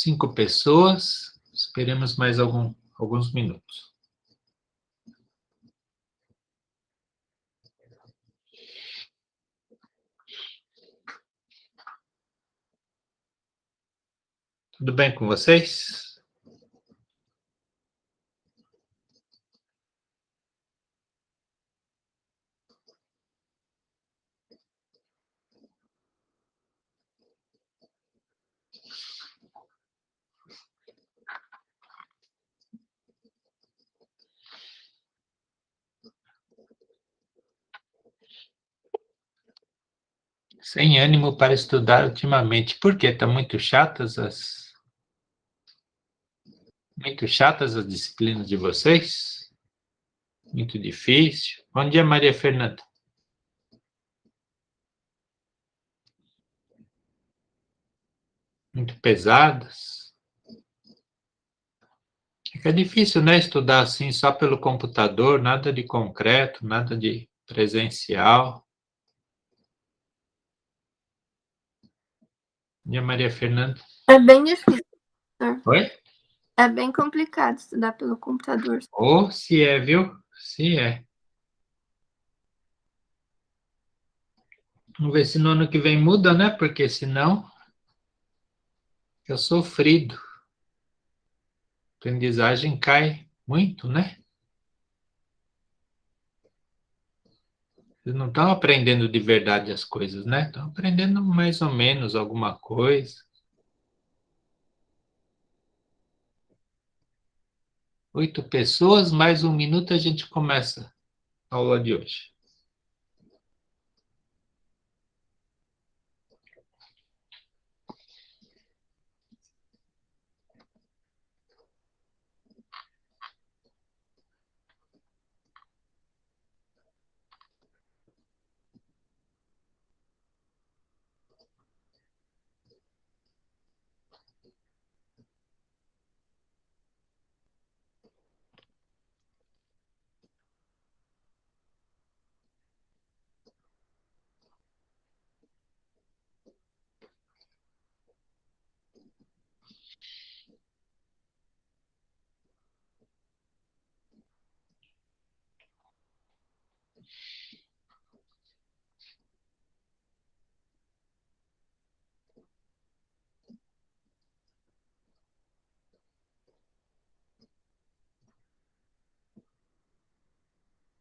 5 pessoas. Esperemos mais alguns minutos. Tudo bem com vocês? Sem ânimo para estudar ultimamente. Por quê? Estão muito chatas as disciplinas de vocês? Muito difícil? Bom dia, Maria Fernanda. Muito pesadas? Fica difícil, né, estudar assim só pelo computador, nada de concreto, nada de presencial. Bom dia, Maria Fernanda. É bem difícil, professor. Oi? É bem complicado estudar pelo computador. Ou se é, viu? Se é. Vamos ver se no ano que vem muda, né? Porque senão fica sofrido. A aprendizagem cai muito, né? Vocês não estão aprendendo de verdade as coisas, né? Estão aprendendo mais ou menos alguma coisa. 8 pessoas, mais 1 minuto a gente começa a aula de hoje.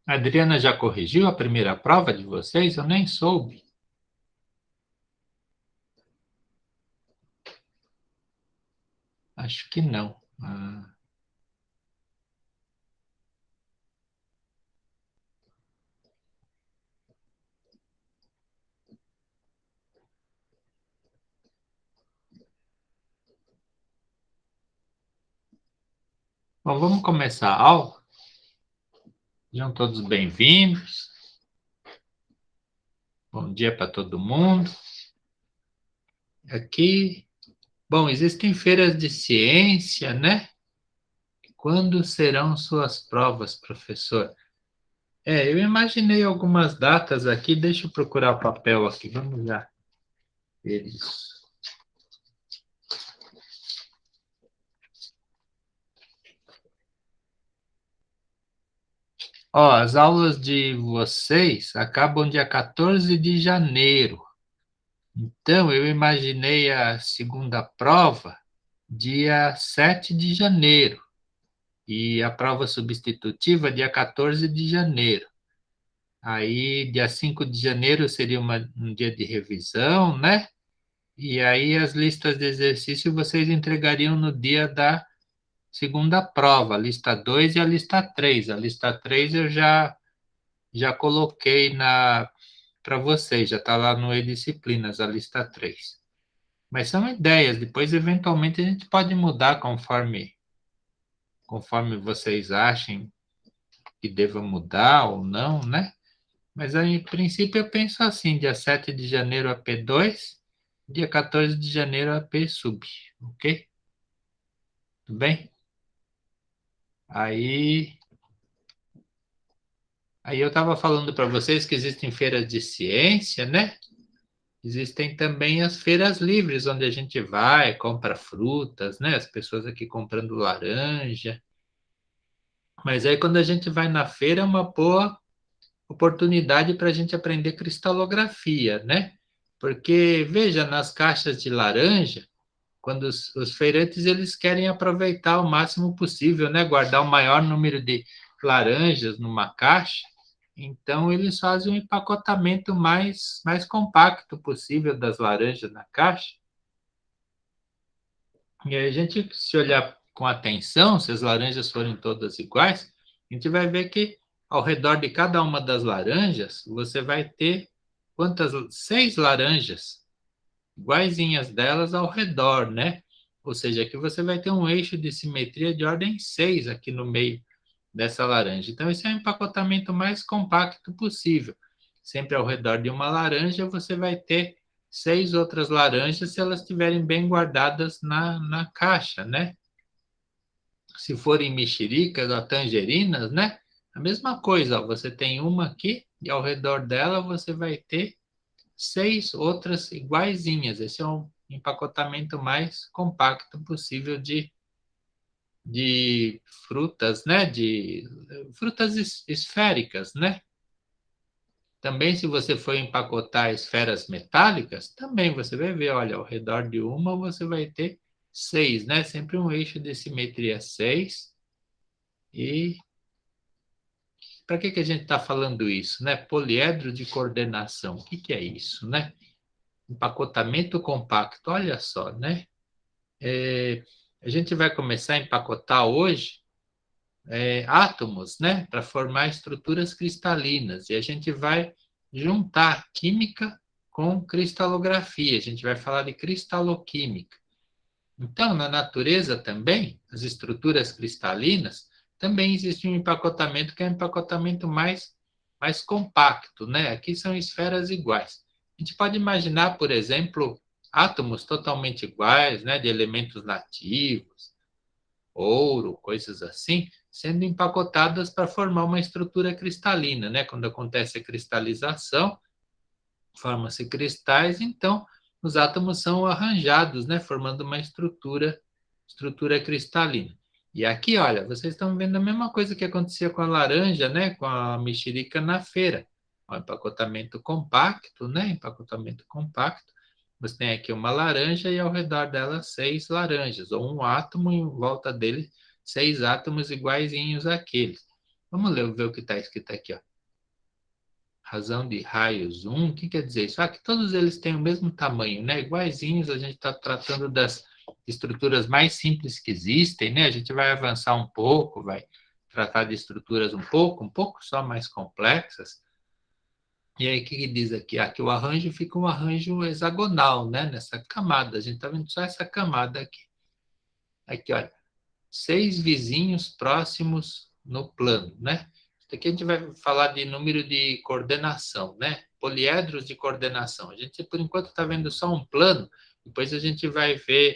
A Adriana já corrigiu a primeira prova de vocês? Eu nem soube. Acho que não. Bom, vamos começar a aula. Sejam todos bem-vindos. Bom dia para todo mundo. Aqui, bom, existem feiras de ciência, né? Quando serão suas provas, professor? Eu imaginei algumas datas aqui. Deixa eu procurar o papel aqui. Vamos já ver isso. Ó, as aulas de vocês acabam dia 14 de janeiro. Então, eu imaginei a segunda prova dia 7 de janeiro. E a prova substitutiva dia 14 de janeiro. Aí, dia 5 de janeiro seria um dia de revisão, né? E aí, as listas de exercício vocês entregariam no dia da segunda prova, a lista 2 e a lista 3. A lista 3 eu já coloquei para vocês, já está lá no E-Disciplinas, a lista 3. Mas são ideias, depois eventualmente a gente pode mudar conforme vocês achem que deva mudar ou não, né? Mas aí, em princípio eu penso assim, dia 7 de janeiro a P2, dia 14 de janeiro a P sub, ok? Tudo bem? Aí eu estava falando para vocês que existem feiras de ciência, né? Existem também as feiras livres, onde a gente vai, compra frutas, né? As pessoas aqui comprando laranja. Mas aí, quando a gente vai na feira, é uma boa oportunidade para a gente aprender cristalografia, né? Porque, veja, nas caixas de laranja, quando os feirantes eles querem aproveitar o máximo possível, né? Guardar o maior número de laranjas numa caixa. Então, eles fazem um empacotamento mais compacto possível das laranjas na caixa. E aí a gente, se olhar com atenção, se as laranjas forem todas iguais, a gente vai ver que ao redor de cada uma das laranjas, você vai ter quantas? 6 laranjas iguaizinhas delas ao redor, né? Ou seja, aqui você vai ter um eixo de simetria de ordem 6 aqui no meio dessa laranja. Então, esse é o empacotamento mais compacto possível. Sempre ao redor de uma laranja, você vai ter 6 outras laranjas se elas estiverem bem guardadas na caixa, né? Se forem mexericas ou tangerinas, né? A mesma coisa, ó, você tem uma aqui e ao redor dela você vai ter 6 outras iguaizinhas. Esse é um empacotamento mais compacto possível de frutas, né? De frutas esféricas, né? Também, se você for empacotar esferas metálicas, também você vai ver, olha, ao redor de uma você vai ter 6, né? Sempre um eixo de simetria 6. E para que a gente está falando isso, né? Poliedro de coordenação. O que é isso, né? Empacotamento compacto, olha só, né? A gente vai começar a empacotar hoje átomos, né? Para formar estruturas cristalinas. E a gente vai juntar química com cristalografia. A gente vai falar de cristaloquímica. Então, na natureza também, as estruturas cristalinas, também existe um empacotamento que é um empacotamento mais compacto, né? Aqui são esferas iguais. A gente pode imaginar, por exemplo, átomos totalmente iguais, né, de elementos nativos, ouro, coisas assim, sendo empacotadas para formar uma estrutura cristalina, né? Quando acontece a cristalização, formam-se cristais, então os átomos são arranjados, né, formando uma estrutura cristalina. E aqui, olha, vocês estão vendo a mesma coisa que acontecia com a laranja, né, com a mexerica na feira. O empacotamento compacto, né, empacotamento compacto. Você tem aqui uma laranja e ao redor dela 6 laranjas, ou um átomo em volta dele, 6 átomos iguaizinhos àqueles. Vamos ver o que está escrito aqui, ó. Razão de raios 1, o que quer dizer isso? Que todos eles têm o mesmo tamanho, né? Iguaizinhos, a gente está tratando das estruturas mais simples que existem, né? A gente vai avançar um pouco, vai tratar de estruturas um pouco só mais complexas. E aí, o que diz aqui? Que o arranjo fica um arranjo hexagonal, né? Nessa camada, a gente está vendo só essa camada aqui. Aqui, olha, 6 vizinhos próximos no plano, né? Aqui a gente vai falar de número de coordenação, né? Poliedros de coordenação. A gente, por enquanto, está vendo só um plano, depois a gente vai ver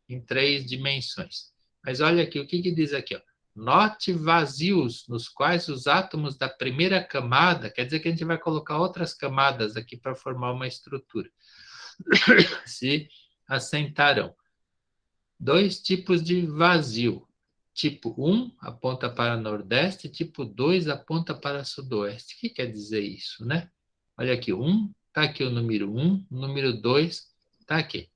em 3 dimensões. Mas olha aqui, o que diz aqui? Ó? Note vazios nos quais os átomos da primeira camada, quer dizer que a gente vai colocar outras camadas aqui para formar uma estrutura, se assentarão. 2 tipos de vazio. Tipo 1 aponta para nordeste, tipo 2 aponta para sudoeste. O que quer dizer isso, né? Olha aqui, está aqui o número 1, o número 2 está aqui.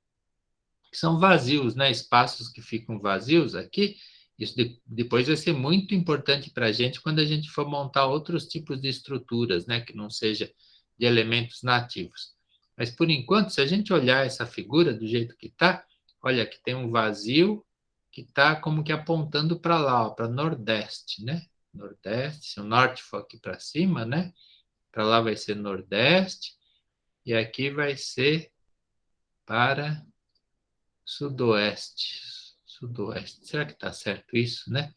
São vazios, né? Espaços que ficam vazios aqui. Isso depois vai ser muito importante para a gente quando a gente for montar outros tipos de estruturas, né? Que não seja de elementos nativos. Mas, por enquanto, se a gente olhar essa figura do jeito que está, olha, aqui tem um vazio que está como que apontando para lá, para nordeste, né? Nordeste, se o norte for aqui para cima, né? Para lá vai ser nordeste e aqui vai ser para sudoeste. Sudoeste. Será que está certo isso, né?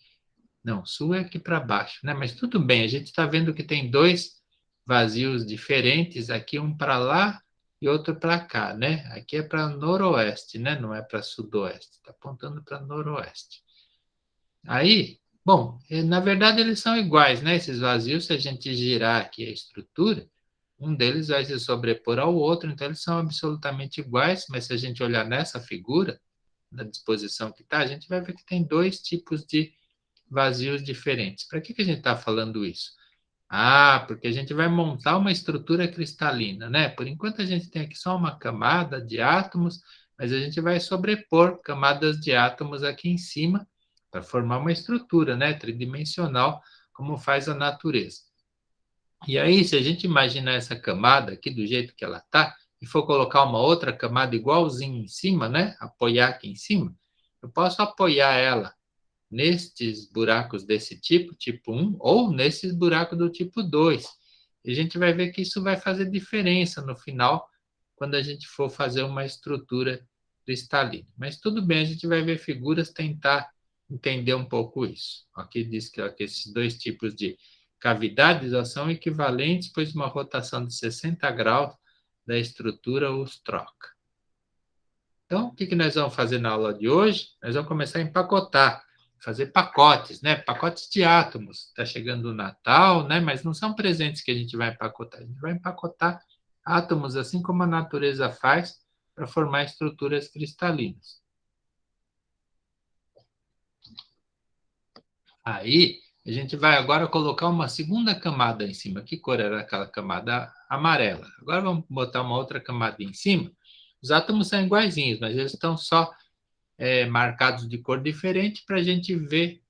Não, sul é aqui para baixo, né? Mas tudo bem, a gente está vendo que tem 2 vazios diferentes, aqui um para lá e outro para cá, né? Aqui é para noroeste, né? Não é para sudoeste, está apontando para noroeste. Aí, bom, na verdade eles são iguais, né? Esses vazios, se a gente girar aqui a estrutura, um deles vai se sobrepor ao outro, então eles são absolutamente iguais, mas se a gente olhar nessa figura, na disposição que está, a gente vai ver que tem dois tipos de vazios diferentes. Para que a gente está falando isso? Ah, porque a gente vai montar uma estrutura cristalina, né? Por enquanto a gente tem aqui só uma camada de átomos, mas a gente vai sobrepor camadas de átomos aqui em cima para formar uma estrutura, né? Tridimensional, como faz a natureza. E aí, se a gente imaginar essa camada aqui do jeito que ela está, e for colocar uma outra camada igualzinha em cima, né? Apoiar aqui em cima, eu posso apoiar ela nestes buracos desse tipo, tipo 1, ou nesses buracos do tipo 2. E a gente vai ver que isso vai fazer diferença no final, quando a gente for fazer uma estrutura cristalina. Mas tudo bem, a gente vai ver figuras, tentar entender um pouco isso. Aqui diz que esses dois tipos de cavidades são equivalentes, pois uma rotação de 60 graus da estrutura os troca. Então, o que nós vamos fazer na aula de hoje? Nós vamos começar a empacotar, fazer pacotes, né? Pacotes de átomos. Está chegando o Natal, né? Mas não são presentes que a gente vai empacotar. A gente vai empacotar átomos assim como a natureza faz para formar estruturas cristalinas. Aí, a gente vai agora colocar uma segunda camada em cima. Que cor era aquela camada? Amarela. Agora vamos botar uma outra camada em cima. Os átomos são iguaizinhos, mas eles estão só marcados de cor diferente para a gente ver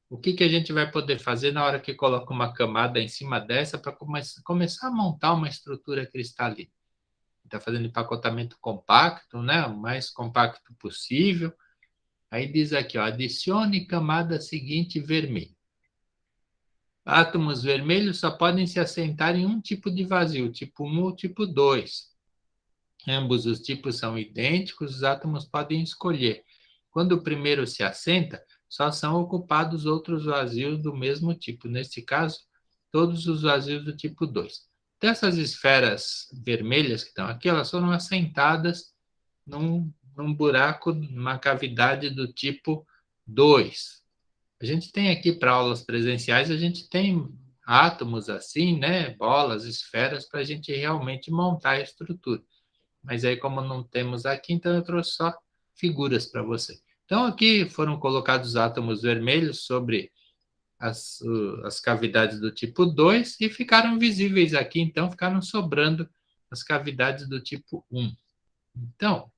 o que a gente vai poder fazer na hora que coloca uma camada em cima dessa para começar a montar uma estrutura cristalina. Está fazendo empacotamento compacto, né? O mais compacto possível. Aí diz aqui, ó, adicione camada seguinte vermelho. Átomos vermelhos só podem se assentar em um tipo de vazio, tipo 1 ou tipo 2. Ambos os tipos são idênticos, os átomos podem escolher. Quando o primeiro se assenta, só são ocupados outros vazios do mesmo tipo. Neste caso, todos os vazios do tipo 2. Dessas esferas vermelhas que estão aqui, elas foram assentadas num buraco, numa cavidade do tipo 2. A gente tem aqui para aulas presenciais, a gente tem átomos assim, né? Bolas, esferas, para a gente realmente montar a estrutura. Mas aí, como não temos aqui, então eu trouxe só figuras para você. Então, aqui foram colocados átomos vermelhos sobre as cavidades do tipo 2 e ficaram visíveis aqui, então ficaram sobrando as cavidades do tipo 1. Então,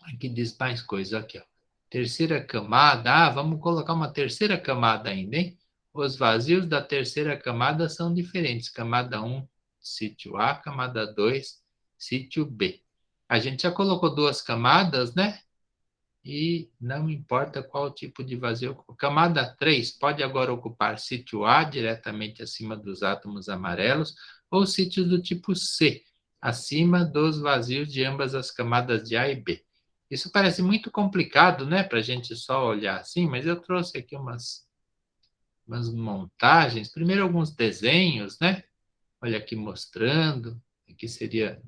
aqui diz mais coisa aqui, ó. Terceira camada, vamos colocar uma terceira camada ainda, hein? Os vazios da terceira camada são diferentes. Camada 1, sítio A, camada 2, sítio B. A gente já colocou duas camadas, né? E não importa qual tipo de vazio. Camada 3 pode agora ocupar sítio A, diretamente acima dos átomos amarelos, ou sítios do tipo C, acima dos vazios de ambas as camadas de A e B. Isso parece muito complicado, né, para a gente só olhar assim, mas eu trouxe aqui umas montagens. Primeiro, alguns desenhos, né? Olha aqui mostrando. Aqui seria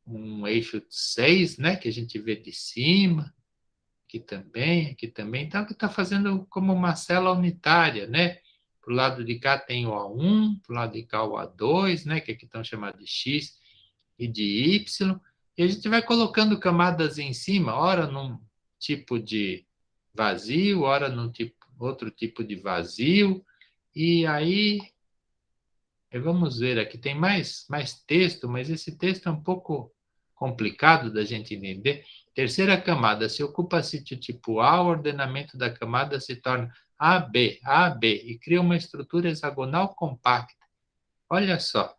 um eixo 6, né, que a gente vê de cima. Aqui também, aqui também. Então, está fazendo como uma célula unitária, né? Para o lado de cá tem o A1, para o lado de cá o A2, né? Que aqui estão chamados de X e de Y. E a gente vai colocando camadas em cima, ora num tipo de vazio, ora num outro tipo de vazio. E aí, vamos ver aqui, tem mais texto, mas esse texto é um pouco complicado da gente entender. Terceira camada, se ocupa sítio tipo A, o ordenamento da camada se torna AB, AB, e cria uma estrutura hexagonal compacta. Olha só,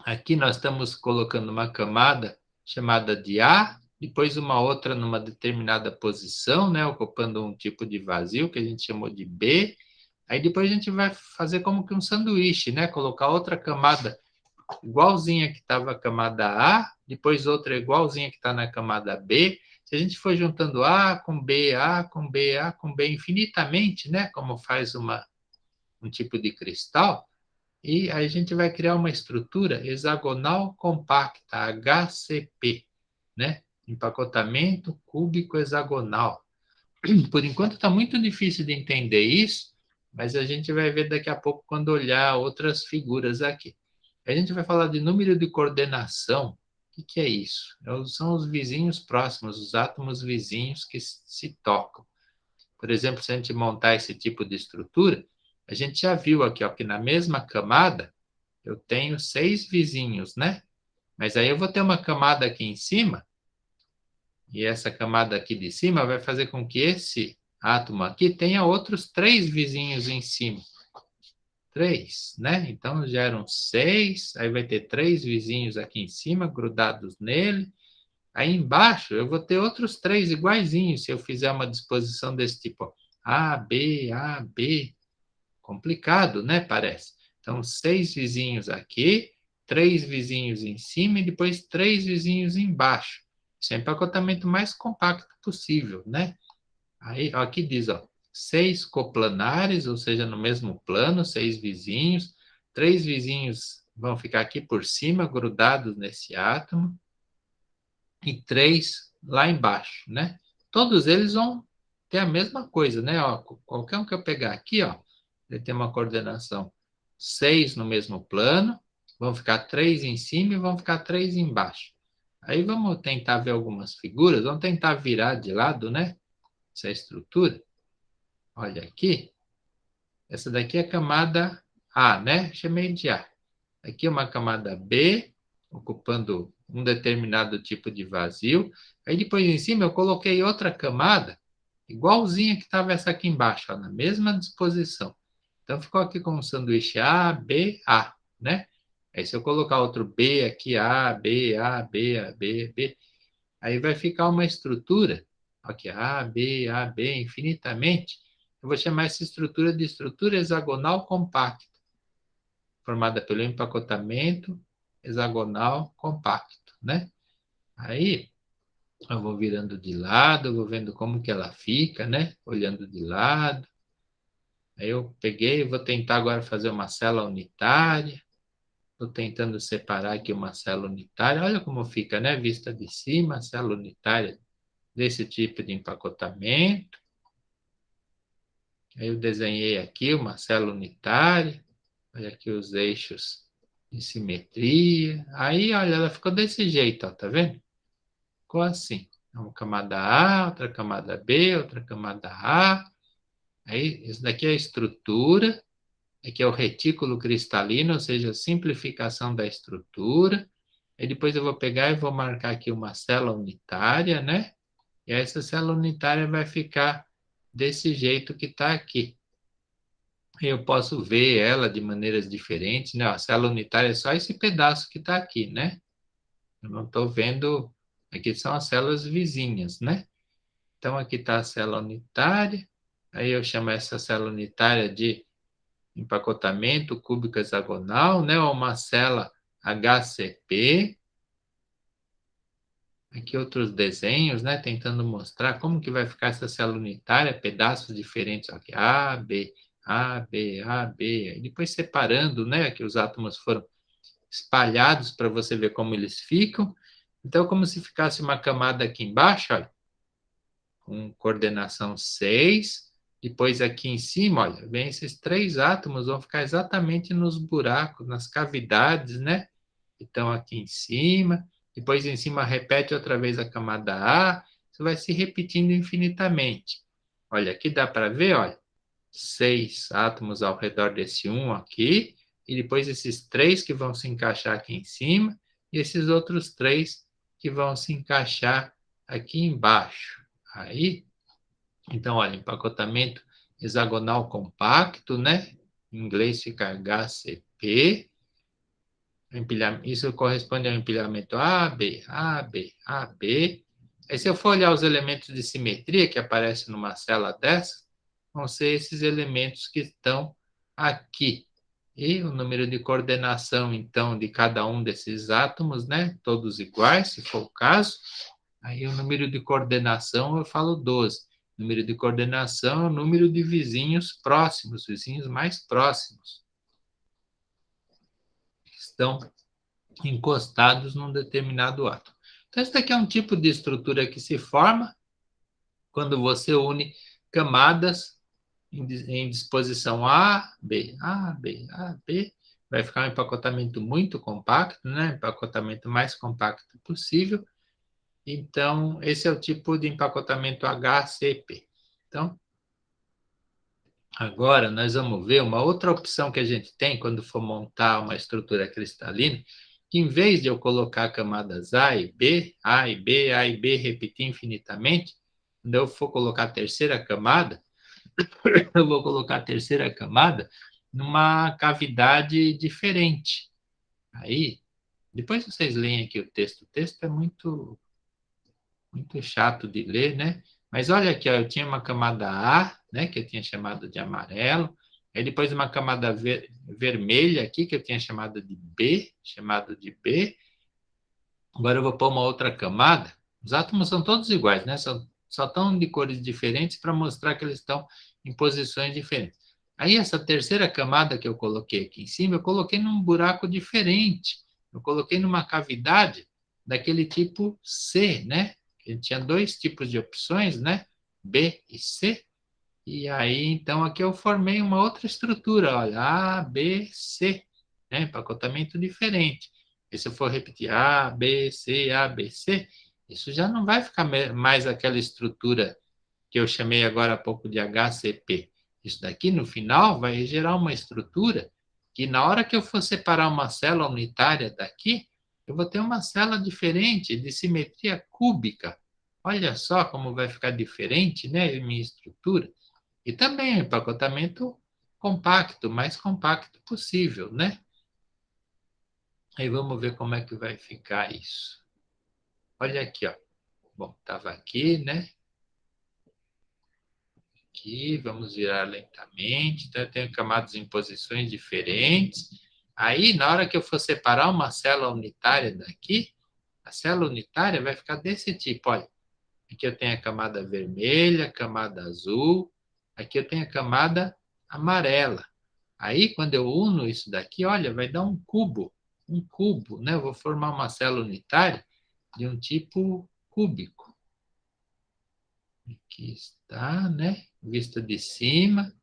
aqui nós estamos colocando uma camada chamada de A, depois uma outra numa determinada posição, né, ocupando um tipo de vazio que a gente chamou de B. Aí depois a gente vai fazer como que um sanduíche, né, colocar outra camada igualzinha que estava a camada A, depois outra igualzinha que está na camada B. Se a gente for juntando A com B, A com B, A com B infinitamente, né, como faz um tipo de cristal, e aí a gente vai criar uma estrutura hexagonal compacta, HCP, né? Empacotamento cúbico hexagonal. Por enquanto está muito difícil de entender isso, mas a gente vai ver daqui a pouco quando olhar outras figuras aqui. A gente vai falar de número de coordenação. O que é isso? São os vizinhos próximos, os átomos vizinhos que se tocam. Por exemplo, se a gente montar esse tipo de estrutura, a gente já viu aqui ó, que na mesma camada eu tenho 6 vizinhos, né? Mas aí eu vou ter uma camada aqui em cima, e essa camada aqui de cima vai fazer com que esse átomo aqui tenha outros 3 vizinhos em cima. 3, né? Então geram 6, aí vai ter 3 vizinhos aqui em cima, grudados nele. Aí embaixo eu vou ter outros 3 iguaizinhos, se eu fizer uma disposição desse tipo. Ó. A, B, A, B. Complicado, né? Parece. Então, 6 vizinhos aqui, 3 vizinhos em cima e depois 3 vizinhos embaixo. Isso é o empacotamento mais compacto possível, né? Aí, ó, aqui diz, ó, 6 coplanares, ou seja, no mesmo plano, 6 vizinhos. 3 vizinhos vão ficar aqui por cima, grudados nesse átomo. E 3 lá embaixo, né? Todos eles vão ter a mesma coisa, né? Ó, qualquer um que eu pegar aqui, ó, ele tem uma coordenação 6 no mesmo plano, vão ficar 3 em cima e vão ficar 3 embaixo. Aí vamos tentar ver algumas figuras, vamos tentar virar de lado, né? Essa estrutura. Olha aqui. Essa daqui é a camada A, né? Chamei de A. Aqui é uma camada B, ocupando um determinado tipo de vazio. Aí depois em cima eu coloquei outra camada, igualzinha que estava essa aqui embaixo, ó, na mesma disposição. Então ficou aqui com um sanduíche A, B, A, né? Aí se eu colocar outro B aqui, A, B, A, B, A, B, B, aí vai ficar uma estrutura, aqui A, B, infinitamente. Eu vou chamar essa estrutura de estrutura hexagonal compacta, formada pelo empacotamento hexagonal compacto, né? Aí eu vou virando de lado, vou vendo como que ela fica, né? Olhando de lado. Aí eu peguei, vou tentar agora fazer uma célula unitária. Estou tentando separar aqui uma célula unitária. Olha como fica, né? Vista de cima, a célula unitária desse tipo de empacotamento. Aí eu desenhei aqui uma célula unitária. Olha aqui os eixos de simetria. Aí, olha, ela ficou desse jeito, ó, tá vendo? Ficou assim. Uma camada A, outra camada B, outra camada A. Aí, isso daqui é a estrutura. Aqui é o retículo cristalino, ou seja, a simplificação da estrutura. Aí depois eu vou pegar e vou marcar aqui uma célula unitária, né? E essa célula unitária vai ficar desse jeito que está aqui. Eu posso ver ela de maneiras diferentes, né? A célula unitária é só esse pedaço que está aqui, né? Eu não estou vendo. Aqui são as células vizinhas, né? Então, aqui está a célula unitária. Aí eu chamo essa célula unitária de empacotamento cúbico hexagonal, né? Ou uma célula HCP. Aqui outros desenhos, né? Tentando mostrar como que vai ficar essa célula unitária, pedaços diferentes. Aqui, A, B, A, B, A, B. E depois separando, né? Aqui os átomos foram espalhados para você ver como eles ficam. Então, como se ficasse uma camada aqui embaixo, olha, com coordenação 6. Depois aqui em cima, olha, vem esses 3 átomos, vão ficar exatamente nos buracos, nas cavidades, né? Então, aqui em cima. Depois em cima repete outra vez a camada A. Isso vai se repetindo infinitamente. Olha, aqui dá para ver, olha, 6 átomos ao redor desse 1 aqui. E depois esses 3 que vão se encaixar aqui em cima. E esses outros 3 que vão se encaixar aqui embaixo. Aí, então, olha, empacotamento hexagonal compacto, né? Em inglês fica HCP. Isso corresponde ao empilhamento A, B, A, B, A, B. Aí, se eu for olhar os elementos de simetria que aparecem numa célula dessa, vão ser esses elementos que estão aqui. E o número de coordenação, então, de cada um desses átomos, né? Todos iguais, se for o caso. Aí o número de coordenação eu falo 12. O número de coordenação é o número de vizinhos próximos, vizinhos mais próximos, que estão encostados num determinado átomo. Então, isso daqui é um tipo de estrutura que se forma quando você une camadas em disposição A, B, A, B, A, B. vai ficar um empacotamento muito compacto, né? Empacotamento mais compacto possível. Então, esse é o tipo de empacotamento HCP. Então, agora nós vamos ver uma outra opção que a gente tem quando for montar uma estrutura cristalina, que em vez de eu colocar camadas A e B, A e B, A e B, repetir infinitamente, quando eu for colocar a terceira camada, eu vou colocar a terceira camada numa cavidade diferente. Aí, depois vocês leem aqui o texto. O texto é muito chato de ler, né? Mas olha aqui, ó, eu tinha uma camada A, né, que eu tinha chamado de amarelo, aí depois uma camada vermelha aqui, que eu tinha chamado de B, Agora eu vou pôr uma outra camada. Os átomos são todos iguais, né? Só estão de cores diferentes para mostrar que eles estão em posições diferentes. Aí essa terceira camada que eu coloquei aqui em cima, eu coloquei num buraco diferente. Eu coloquei numa cavidade daquele tipo C, né? Ele tinha dois tipos de opções, né? B e C. E aí, então, aqui eu formei uma outra estrutura, olha, A, B, C, né? Empacotamento diferente. E se eu for repetir A, B, C, A, B, C, isso já não vai ficar mais aquela estrutura que eu chamei agora há pouco de HCP. Isso daqui, no final, vai gerar uma estrutura que, na hora que eu for separar uma célula unitária daqui, eu vou ter uma célula diferente, de simetria cúbica. Olha só como vai ficar diferente, né, minha estrutura. E também o empacotamento compacto, mais compacto possível, né? Aí vamos ver como é que vai ficar isso. Olha aqui, ó. Bom, estava aqui, né? Aqui, vamos virar lentamente. Então, eu tenho camadas em posições diferentes. Aí, na hora que eu for separar uma célula unitária daqui, a célula unitária vai ficar desse tipo, olha. Aqui eu tenho a camada vermelha, a camada azul. Aqui eu tenho a camada amarela. Aí, quando eu uno isso daqui, olha, vai dar um cubo, né? Eu vou formar uma célula unitária de um tipo cúbico. Aqui está, né? Vista de cima.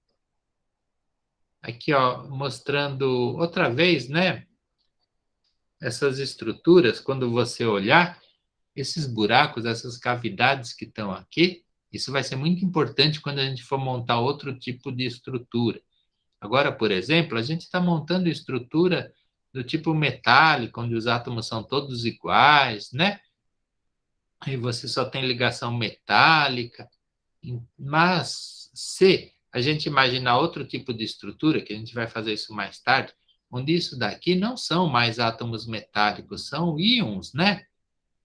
Aqui, ó, mostrando outra vez, né? Essas estruturas, quando você olhar, esses buracos, essas cavidades que estão aqui, isso vai ser muito importante quando a gente for montar outro tipo de estrutura. Agora, por exemplo, a gente está montando estrutura do tipo metálico, onde os átomos são todos iguais, né? E você só tem ligação metálica. Mas se a gente imaginar outro tipo de estrutura, que a gente vai fazer isso mais tarde, onde isso daqui não são mais átomos metálicos, são íons, né?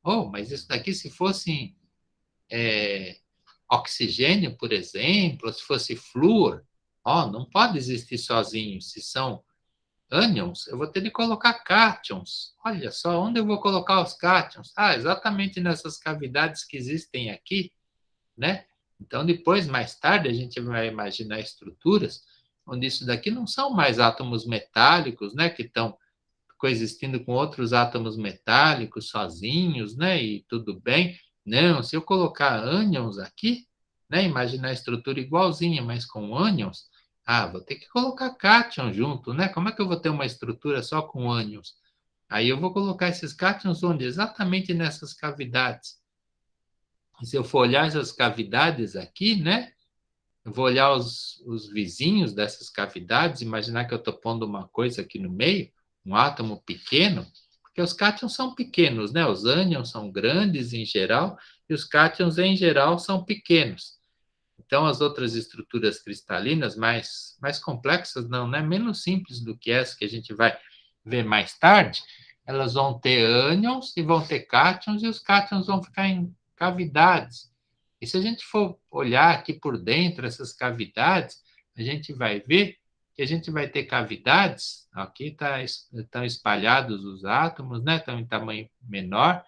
Oh, mas isso daqui, se fosse oxigênio, por exemplo, se fosse flúor, oh, não pode existir sozinho. Se são ânions, eu vou ter de colocar cátions. Olha só, onde eu vou colocar os cátions? Ah, exatamente nessas cavidades que existem aqui, né? Então, depois, mais tarde, a gente vai imaginar estruturas onde isso daqui não são mais átomos metálicos, né? Que estão coexistindo com outros átomos metálicos sozinhos, né? E tudo bem. Não, se eu colocar ânions aqui, né? Imaginar a estrutura igualzinha, mas com ânions, ah, vou ter que colocar cátion junto, né? Como é que eu vou ter uma estrutura só com ânions? Aí eu vou colocar esses cátions onde? Exatamente nessas cavidades. E se eu for olhar essas cavidades aqui, né? Eu vou olhar os vizinhos dessas cavidades, imaginar que eu estou pondo uma coisa aqui no meio, um átomo pequeno, porque os cátions são pequenos, né? Os ânions são grandes em geral, e os cátions em geral são pequenos. Então, as outras estruturas cristalinas mais complexas, não, né? Menos simples do que essa que a gente vai ver mais tarde, elas vão ter ânions e vão ter cátions, e os cátions vão ficar em cavidades. E se a gente for olhar aqui por dentro essas cavidades, a gente vai ver que a gente vai ter cavidades, aqui estão espalhados os átomos, né? Estão em tamanho menor,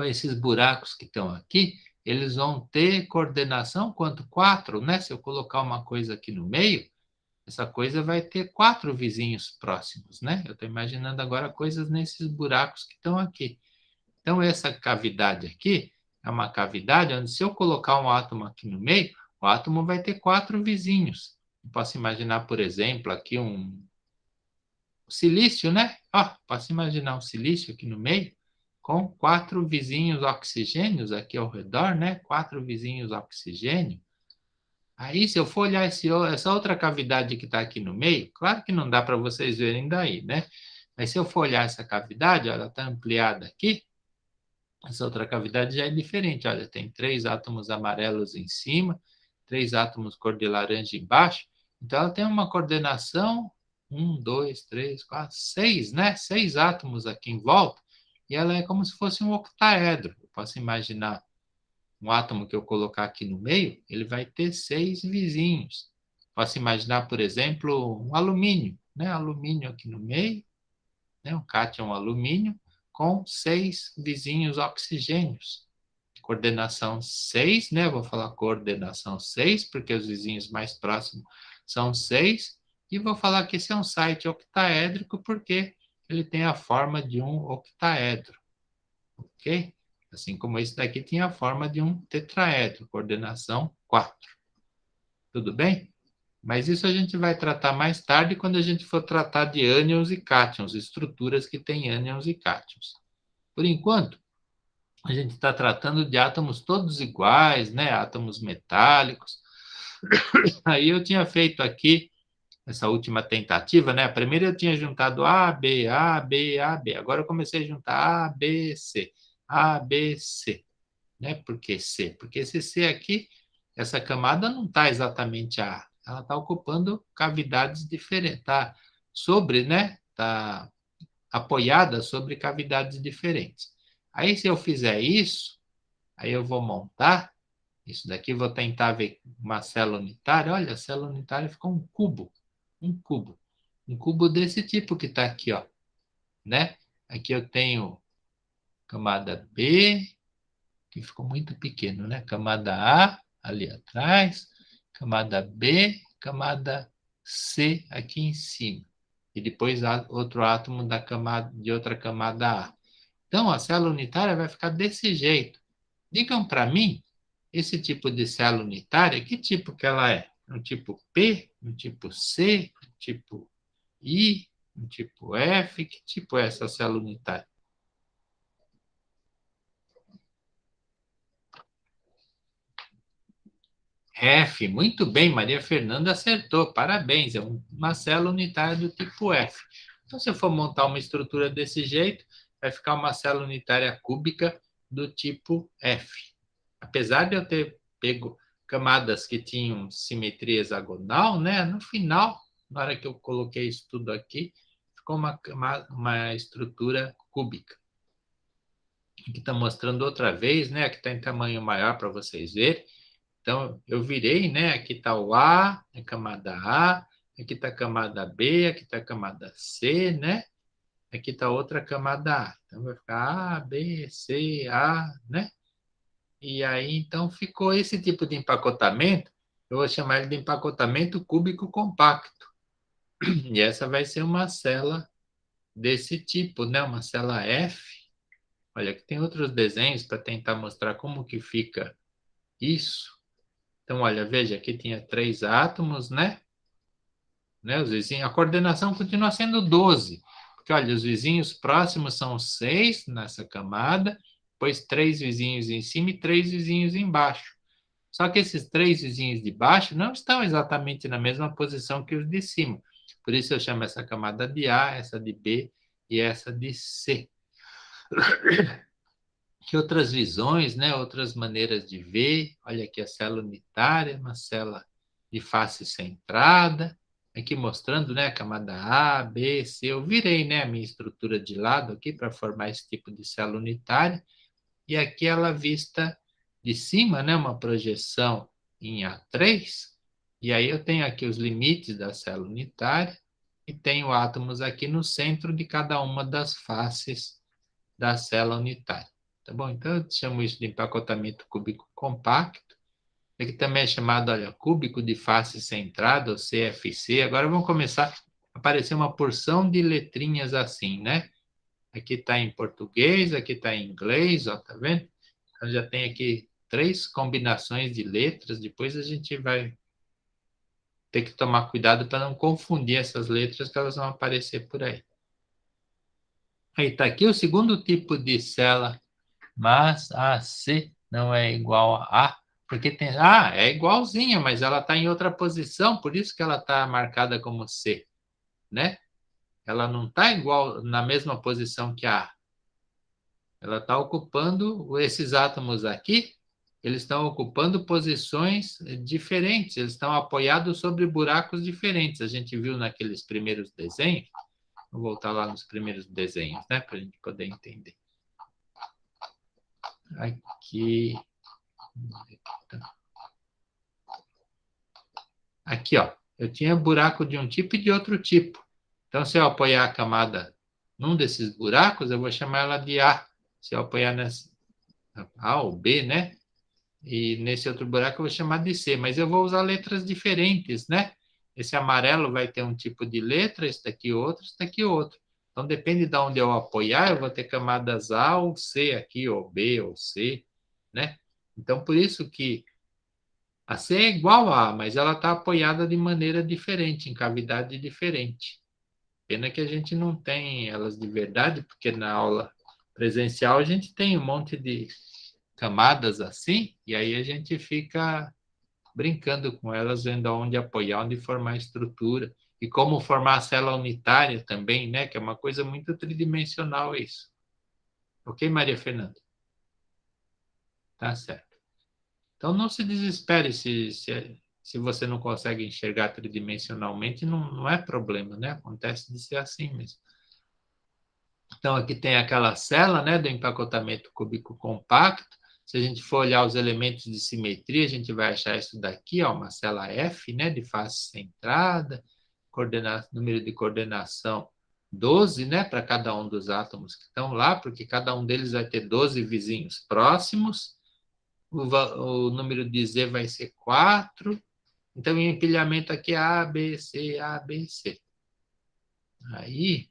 esses buracos que estão aqui, eles vão ter coordenação quanto? 4, né? Se eu colocar uma coisa aqui no meio, essa coisa vai ter 4 vizinhos próximos, né? Eu estou imaginando agora coisas nesses buracos que estão aqui. Então, essa cavidade aqui é uma cavidade onde, se eu colocar um átomo aqui no meio, o átomo vai ter 4 vizinhos. Eu posso imaginar, por exemplo, aqui o silício, né? Ó, posso imaginar um silício aqui no meio, com 4 vizinhos oxigênios aqui ao redor, né? 4 vizinhos oxigênio. Aí, se eu for olhar essa outra cavidade que está aqui no meio, claro que não dá para vocês verem daí, né? Mas se eu for olhar essa cavidade, ela está ampliada aqui, essa outra cavidade já é diferente. Olha, tem 3 átomos amarelos em cima, 3 átomos cor de laranja embaixo. Então, ela tem uma coordenação, 1, 2, 3, 4, 6, né? 6 átomos aqui em volta. E ela é como se fosse um octaedro. Eu posso imaginar um átomo que eu colocar aqui no meio, ele vai ter 6 vizinhos. Posso imaginar, por exemplo, um alumínio, né? Alumínio aqui no meio, né? Um cátion alumínio com 6 vizinhos oxigênios. Coordenação 6, né? Vou falar coordenação 6, porque os vizinhos mais próximos são 6. E vou falar que esse é um site octaédrico, porque ele tem a forma de um octaedro, ok? Assim como esse daqui tinha a forma de um tetraedro, coordenação 4. Tudo bem? Mas isso a gente vai tratar mais tarde, quando a gente for tratar de ânions e cátions, estruturas que têm ânions e cátions. Por enquanto, a gente está tratando de átomos todos iguais, né? Átomos metálicos. Aí eu tinha feito aqui essa última tentativa, né? A primeira eu tinha juntado A, B, A, B, A, B. Agora eu comecei a juntar A, B, C. A, B, C. Né? Por que C? Porque esse C aqui, essa camada não está exatamente A. Ela está ocupando cavidades diferentes. Está sobre, né? Está apoiada sobre cavidades diferentes. Aí, se eu fizer isso, aí eu vou montar isso daqui, vou tentar ver uma célula unitária. Olha, a célula unitária ficou um cubo. Um cubo. Um cubo desse tipo que está aqui, ó. Né? Aqui eu tenho camada B, que ficou muito pequeno, né? Camada A, ali atrás. Camada B, camada C aqui em cima. E depois outro átomo de outra camada A. Então, a célula unitária vai ficar desse jeito. Digam para mim, esse tipo de célula unitária, que tipo que ela é? Um tipo P, um tipo C, um tipo I, um tipo F? Que tipo é essa célula unitária? F, muito bem, Maria Fernanda acertou, parabéns, é uma célula unitária do tipo F. Então, se eu for montar uma estrutura desse jeito, vai ficar uma célula unitária cúbica do tipo F. Apesar de eu ter pego camadas que tinham simetria hexagonal, né? No final, na hora que eu coloquei isso tudo aqui, ficou uma estrutura cúbica. Aqui está mostrando outra vez, né? Aqui está em tamanho maior para vocês verem. Então, eu virei, né? Aqui está o A, a camada A, aqui está a camada B, aqui está a camada C, né? Aqui está outra camada A. Então, vai ficar A, B, C, A, né? E aí, então, ficou esse tipo de empacotamento. Eu vou chamar ele de empacotamento cúbico compacto. E essa vai ser uma célula desse tipo, né? Uma célula F. Olha, aqui tem outros desenhos para tentar mostrar como que fica isso. Então, olha, veja, aqui tinha 3 átomos, né? Os vizinhos, a coordenação continua sendo 12. Porque, olha, os vizinhos próximos são 6 nessa camada, depois 3 vizinhos em cima e 3 vizinhos embaixo. Só que esses 3 vizinhos de baixo não estão exatamente na mesma posição que os de cima. Por isso eu chamo essa camada de A, essa de B e essa de C. Que outras visões, né? Outras maneiras de ver. Olha aqui a célula unitária, uma célula de face centrada. Aqui mostrando, né, a camada A, B, C. Eu virei, né, a minha estrutura de lado aqui para formar esse tipo de célula unitária. E aqui ela vista de cima, né, uma projeção em A3. E aí eu tenho aqui os limites da célula unitária e tenho átomos aqui no centro de cada uma das faces da célula unitária. Tá bom? Então, eu chamo isso de empacotamento cúbico compacto. Aqui também é chamado, olha, cúbico de face centrada, ou CFC. Agora vão começar a aparecer uma porção de letrinhas assim, né? Aqui está em português, aqui está em inglês, ó, tá vendo? Então, já tem aqui 3 combinações de letras. Depois a gente vai ter que tomar cuidado para não confundir essas letras que elas vão aparecer por aí. Aí está aqui o segundo tipo de célula, mas a C não é igual a A, porque tem... é igualzinha, mas ela está em outra posição, por isso que ela está marcada como C, né? Ela não está igual na mesma posição que a A. Ela está ocupando, esses átomos aqui, eles estão ocupando posições diferentes, eles estão apoiados sobre buracos diferentes. A gente viu naqueles primeiros desenhos. Vou voltar lá nos primeiros desenhos, né, para a gente poder entender. Aqui. Aqui, ó. Eu tinha buraco de um tipo e de outro tipo. Então, se eu apoiar a camada num desses buracos, eu vou chamar ela de A. Se eu apoiar nessa A ou B, né? E nesse outro buraco eu vou chamar de C, mas eu vou usar letras diferentes, né? Esse amarelo vai ter um tipo de letra, esse daqui outro, esse daqui outro. Então, depende de onde eu apoiar, eu vou ter camadas A ou C aqui, ou B ou C, né? Então, por isso que a C é igual a A, mas ela está apoiada de maneira diferente, em cavidade diferente. Pena que a gente não tem elas de verdade, porque na aula presencial a gente tem um monte de camadas assim, e aí a gente fica brincando com elas, vendo onde apoiar, onde formar a estrutura, e como formar a célula unitária também, né? Que é uma coisa muito tridimensional isso. Ok, Maria Fernanda? Tá certo. Então não se desespere se você não consegue enxergar tridimensionalmente, não é problema, né? Acontece de ser assim mesmo. Então, aqui tem aquela célula, né, do empacotamento cúbico compacto. Se a gente for olhar os elementos de simetria, a gente vai achar isso daqui, ó, uma célula F, né, de face centrada, número de coordenação 12, né, para cada um dos átomos que estão lá, porque cada um deles vai ter 12 vizinhos próximos. O número de Z vai ser 4. Então, o empilhamento aqui é A, B, C, A, B, C. Aí,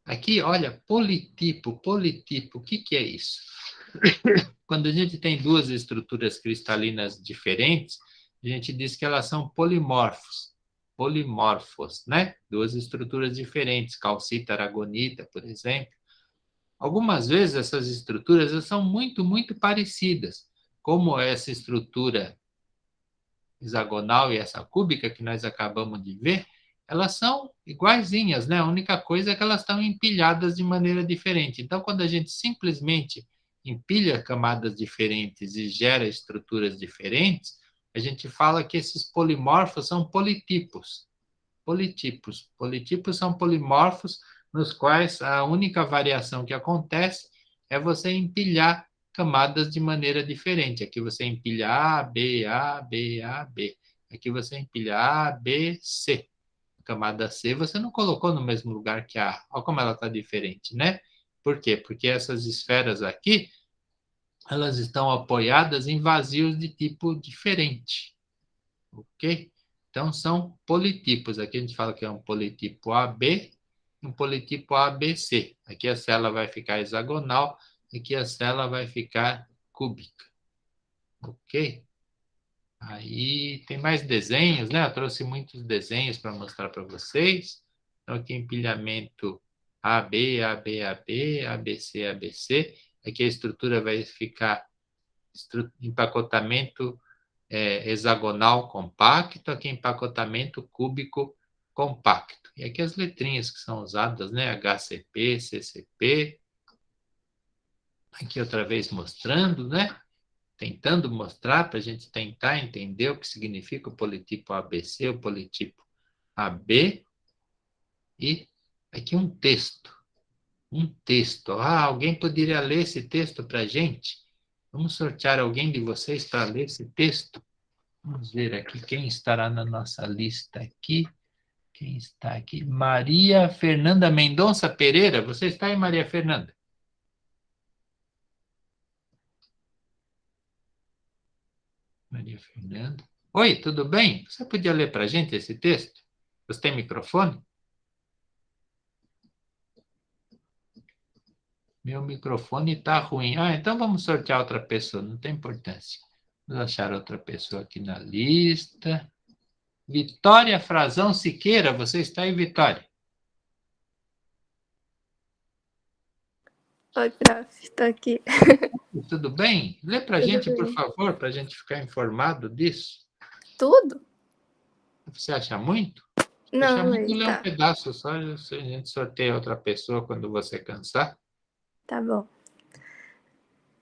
aqui, olha, politipo, o que é isso? Quando a gente tem duas estruturas cristalinas diferentes, a gente diz que elas são polimorfos, né? Duas estruturas diferentes, calcita, aragonita, por exemplo. Algumas vezes essas estruturas são muito, muito parecidas, como essa estrutura hexagonal e essa cúbica que nós acabamos de ver, elas são iguaizinhas, né? A única coisa é que elas estão empilhadas de maneira diferente. Então, quando a gente simplesmente empilha camadas diferentes e gera estruturas diferentes, a gente fala que esses polimorfos são politipos. Politipos são polimorfos nos quais a única variação que acontece é você empilhar camadas de maneira diferente. Aqui você empilha A, B, A, B, A, B. Aqui você empilha A, B, C. A camada C você não colocou no mesmo lugar que a A. Olha como ela está diferente, né? Por quê? Porque essas esferas aqui, elas estão apoiadas em vazios de tipo diferente. Ok? Então, são politipos. Aqui a gente fala que é um politipo AB e um politipo ABC. Aqui a célula vai ficar hexagonal, aqui a célula vai ficar cúbica. Ok? Aí tem mais desenhos, né? Eu trouxe muitos desenhos para mostrar para vocês. Então, aqui empilhamento AB, AB, AB, ABC, ABC. Aqui a estrutura vai ficar empacotamento hexagonal compacto, aqui empacotamento cúbico compacto. E aqui as letrinhas que são usadas, né? HCP, CCP. Aqui outra vez mostrando, né? Tentando mostrar para a gente tentar entender o que significa o politipo ABC, o politipo AB. E aqui um texto. Um texto. Alguém poderia ler esse texto para a gente? Vamos sortear alguém de vocês para ler esse texto? Vamos ver aqui quem estará na nossa lista aqui. Quem está aqui? Maria Fernanda Mendonça Pereira. Você está aí, Maria Fernanda? Maria Fernanda. Oi, tudo bem? Você podia ler para a gente esse texto? Você tem microfone? Meu microfone está ruim. Então vamos sortear outra pessoa, não tem importância. Vamos achar outra pessoa aqui na lista. Vitória Frazão Siqueira, você está aí, Vitória? Oi, prof, estou aqui. Tudo bem? Lê para a Tudo gente, por bem? favor, para a gente ficar informado disso. Tudo? Você acha muito? Deixa Não, muito aí ler um tá. pedaço só, a gente sorteia outra pessoa quando você cansar. Tá bom.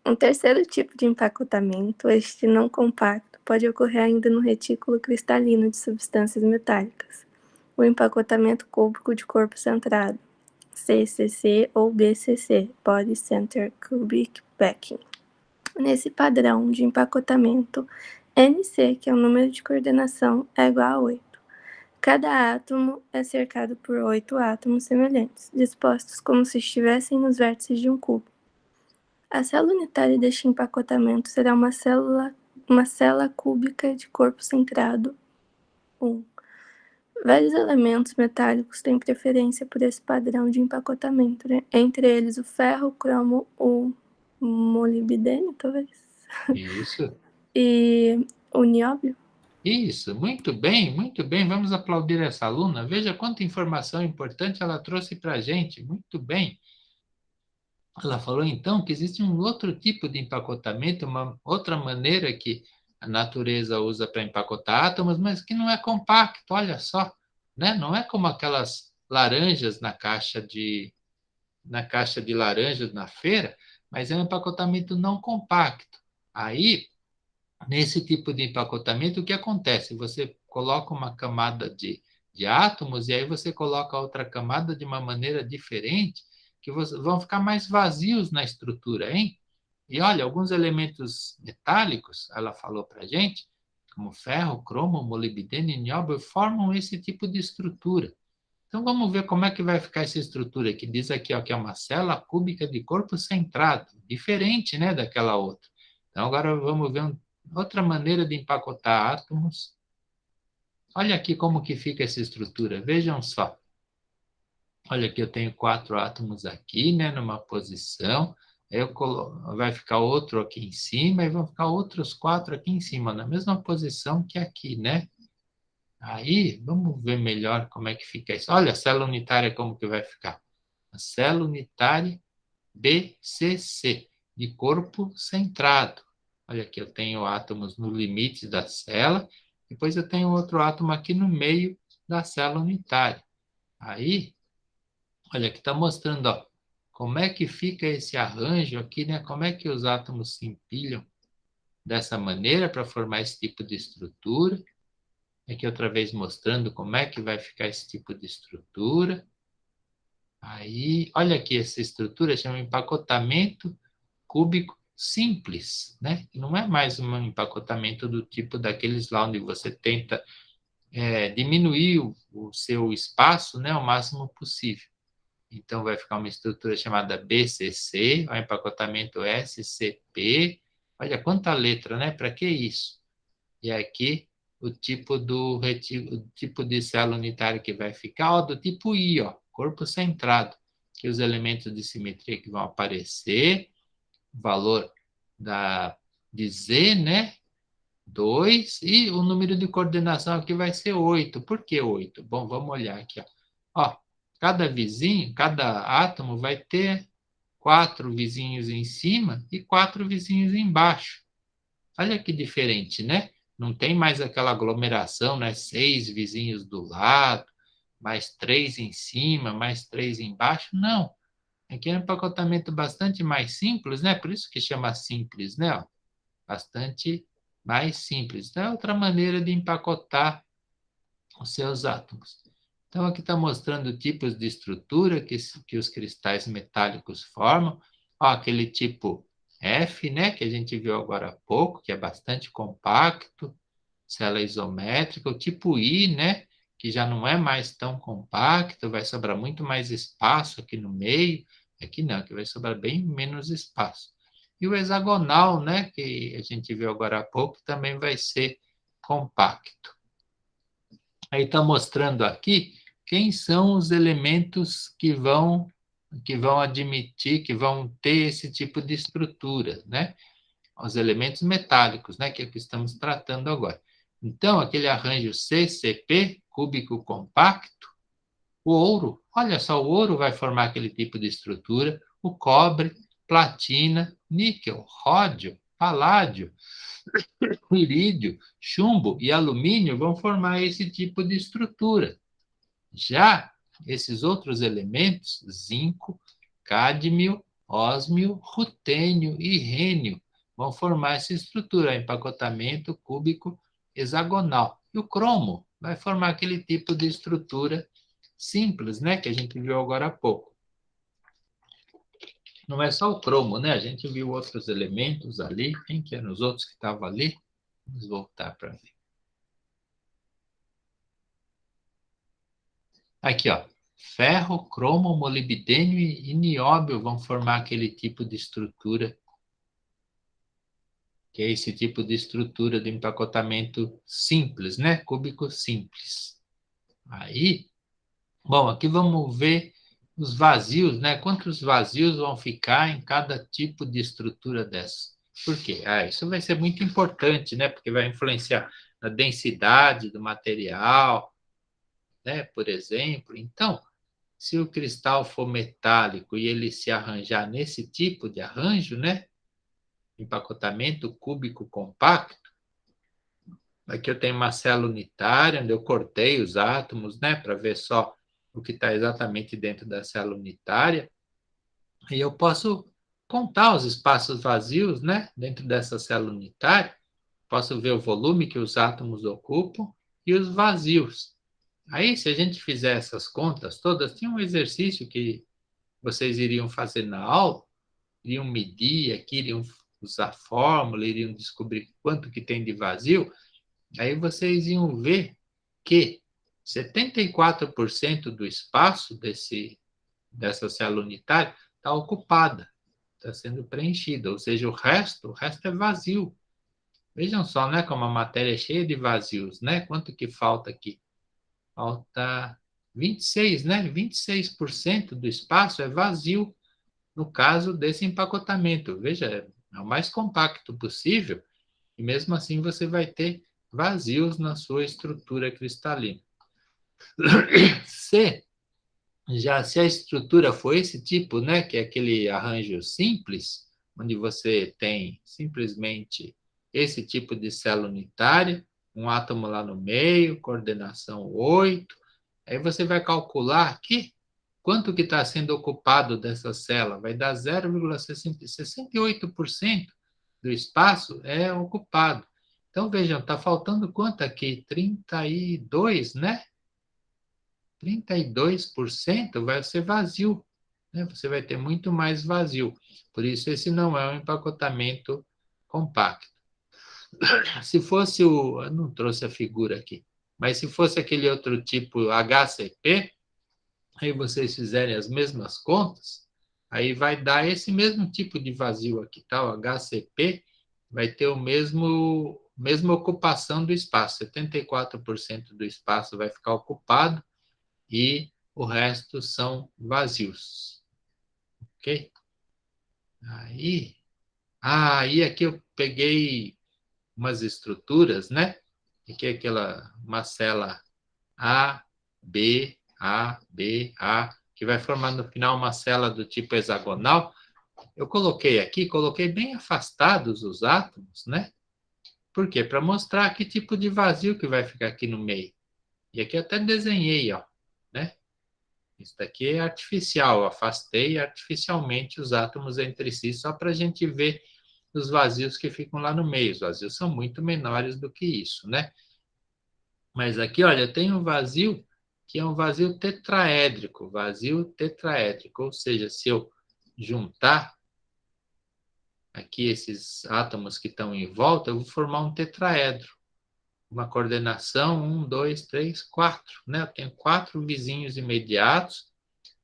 Um terceiro tipo de empacotamento, este não compacto, pode ocorrer ainda no retículo cristalino de substâncias metálicas. O empacotamento cúbico de corpo centrado, CCC ou BCC, Body Center Cubic Packing. Nesse padrão de empacotamento, NC, que é o número de coordenação, é igual a 8. Cada átomo é cercado por 8 átomos semelhantes, dispostos como se estivessem nos vértices de um cubo. A célula unitária deste empacotamento será uma célula cúbica de corpo centrado 1. Vários elementos metálicos têm preferência por esse padrão de empacotamento, entre eles o ferro, o cromo, o molibdênio, talvez, Isso. e o nióbio. Isso, muito bem, muito bem. Vamos aplaudir essa aluna. Veja quanta informação importante ela trouxe para a gente. Muito bem. Ela falou então que existe um outro tipo de empacotamento, uma outra maneira que a natureza usa para empacotar átomos, mas que não é compacto, olha só, né? Não é como aquelas laranjas na caixa de laranjas na feira, mas é um empacotamento não compacto. Aí, nesse tipo de empacotamento, o que acontece? Você coloca uma camada de átomos e aí você coloca outra camada de uma maneira diferente, que vão ficar mais vazios na estrutura, hein? E olha, alguns elementos metálicos, ela falou para a gente, como ferro, cromo, molibdênio e nióbio, formam esse tipo de estrutura. Então vamos ver como é que vai ficar essa estrutura que diz aqui, ó, que é uma célula cúbica de corpo centrado, diferente, né, daquela outra. Então agora vamos ver outra maneira de empacotar átomos. Olha aqui como que fica essa estrutura. Vejam só. Olha aqui, eu tenho 4 átomos aqui, né, numa posição. Vai ficar outro aqui em cima e vão ficar outros 4 aqui em cima, na mesma posição que aqui, né? Aí, vamos ver melhor como é que fica isso. Olha a célula unitária como que vai ficar. A célula unitária BCC, de corpo centrado. Olha aqui, eu tenho átomos no limite da célula, depois eu tenho outro átomo aqui no meio da célula unitária. Aí, olha, aqui está mostrando, ó, como é que fica esse arranjo aqui, né? Como é que os átomos se empilham dessa maneira para formar esse tipo de estrutura. Aqui outra vez mostrando como é que vai ficar esse tipo de estrutura. Aí, olha aqui, essa estrutura chama empacotamento cúbico simples, né? Não é mais um empacotamento do tipo daqueles lá onde você tenta diminuir o seu espaço, né, ao máximo possível. Então, vai ficar uma estrutura chamada BCC, o empacotamento SCP. Olha quanta letra, né? Para que isso? E aqui o tipo de célula unitária que vai ficar, ó, do tipo I, ó, corpo centrado, que os elementos de simetria que vão aparecer, valor de Z, né? 2, e o número de coordenação aqui vai ser 8. Por que 8? Bom, vamos olhar aqui, ó. Ó, cada vizinho, cada átomo vai ter 4 vizinhos em cima e 4 vizinhos embaixo. Olha que diferente, né? Não tem mais aquela aglomeração, né? 6 vizinhos do lado, mais 3 em cima, mais 3 embaixo. Não. Aqui é um empacotamento bastante mais simples, né? Por isso que chama simples, né? Bastante mais simples. Então, é outra maneira de empacotar os seus átomos. Então, aqui está mostrando tipos de estrutura que os cristais metálicos formam. Ó, aquele tipo F, né, que a gente viu agora há pouco, que é bastante compacto, célula isométrica. O tipo I, né, que já não é mais tão compacto, vai sobrar muito mais espaço aqui no meio. Aqui não, aqui vai sobrar bem menos espaço. E o hexagonal, né, que a gente viu agora há pouco, também vai ser compacto. Aí está mostrando aqui quem são os elementos que vão admitir, que vão ter esse tipo de estrutura, né? Os elementos metálicos, né? Que é o que estamos tratando agora. Então, aquele arranjo CCP, cúbico compacto, o ouro, olha só, o ouro vai formar aquele tipo de estrutura, o cobre, platina, níquel, ródio, paládio, irídio, chumbo e alumínio vão formar esse tipo de estrutura. Já esses outros elementos, zinco, cádmio, ósmio, rutênio e rênio, vão formar essa estrutura, empacotamento cúbico hexagonal. E o cromo vai formar aquele tipo de estrutura simples, né, que a gente viu agora há pouco. Não é só o cromo, né? A gente viu outros elementos ali. Quem que eram os outros que estavam ali? Vamos voltar para ver. Aqui, ó. Ferro, cromo, molibdênio e nióbio vão formar aquele tipo de estrutura, que é esse tipo de estrutura de empacotamento simples, né? Cúbico simples. Aí, bom, aqui vamos ver os vazios, né? Quantos vazios vão ficar em cada tipo de estrutura dessa? Por quê? Isso vai ser muito importante, né? Porque vai influenciar na densidade do material, né? Por exemplo. Então, se o cristal for metálico e ele se arranjar nesse tipo de arranjo, né? Empacotamento cúbico compacto, aqui eu tenho uma célula unitária, onde eu cortei os átomos, né? Para ver só o que está exatamente dentro da célula unitária. E eu posso contar os espaços vazios, né? Dentro dessa célula unitária. Posso ver o volume que os átomos ocupam e os vazios. Aí, se a gente fizer essas contas todas, tinha um exercício que vocês iriam fazer na aula, iriam medir aqui, iriam usar fórmula, iriam descobrir quanto que tem de vazio. Aí vocês iam ver que 74% do espaço dessa célula unitária está ocupada, está sendo preenchida, ou seja, o resto é vazio. Vejam só, né, como a matéria é cheia de vazios, né? Quanto que falta aqui? Falta 26, né? 26% do espaço é vazio no caso desse empacotamento. Veja, é o mais compacto possível e mesmo assim você vai ter vazios na sua estrutura cristalina. Se a estrutura for esse tipo, né, que é aquele arranjo simples, onde você tem simplesmente esse tipo de célula unitária, um átomo lá no meio, coordenação 8, aí você vai calcular aqui quanto que está sendo ocupado dessa célula, vai dar 0,68% do espaço é ocupado. Então, vejam, está faltando quanto aqui? 32, né? 32% vai ser vazio, né? Você vai ter muito mais vazio. Por isso, esse não é um empacotamento compacto. Se fosse eu não trouxe a figura aqui, mas se fosse aquele outro tipo HCP, aí vocês fizerem as mesmas contas, aí vai dar esse mesmo tipo de vazio aqui, tá? O HCP vai ter o mesma ocupação do espaço, 74% do espaço vai ficar ocupado e o resto são vazios, ok? Aí aqui eu peguei umas estruturas, né? Aqui é uma célula A, que vai formar no final uma célula do tipo hexagonal. Eu coloquei aqui, coloquei bem afastados os átomos, né? Por quê? Para mostrar que tipo de vazio que vai ficar aqui no meio. E aqui eu até desenhei, ó, né? Isso daqui é artificial, eu afastei artificialmente os átomos entre si, só para a gente ver os vazios que ficam lá no meio. Os vazios são muito menores do que isso, né? Mas aqui, olha, tem um vazio que é um vazio tetraédrico, ou seja, se eu juntar aqui esses átomos que estão em volta, eu vou formar um tetraedro. Uma coordenação 1, 2, 3, 4, né? Eu tenho 4 vizinhos imediatos.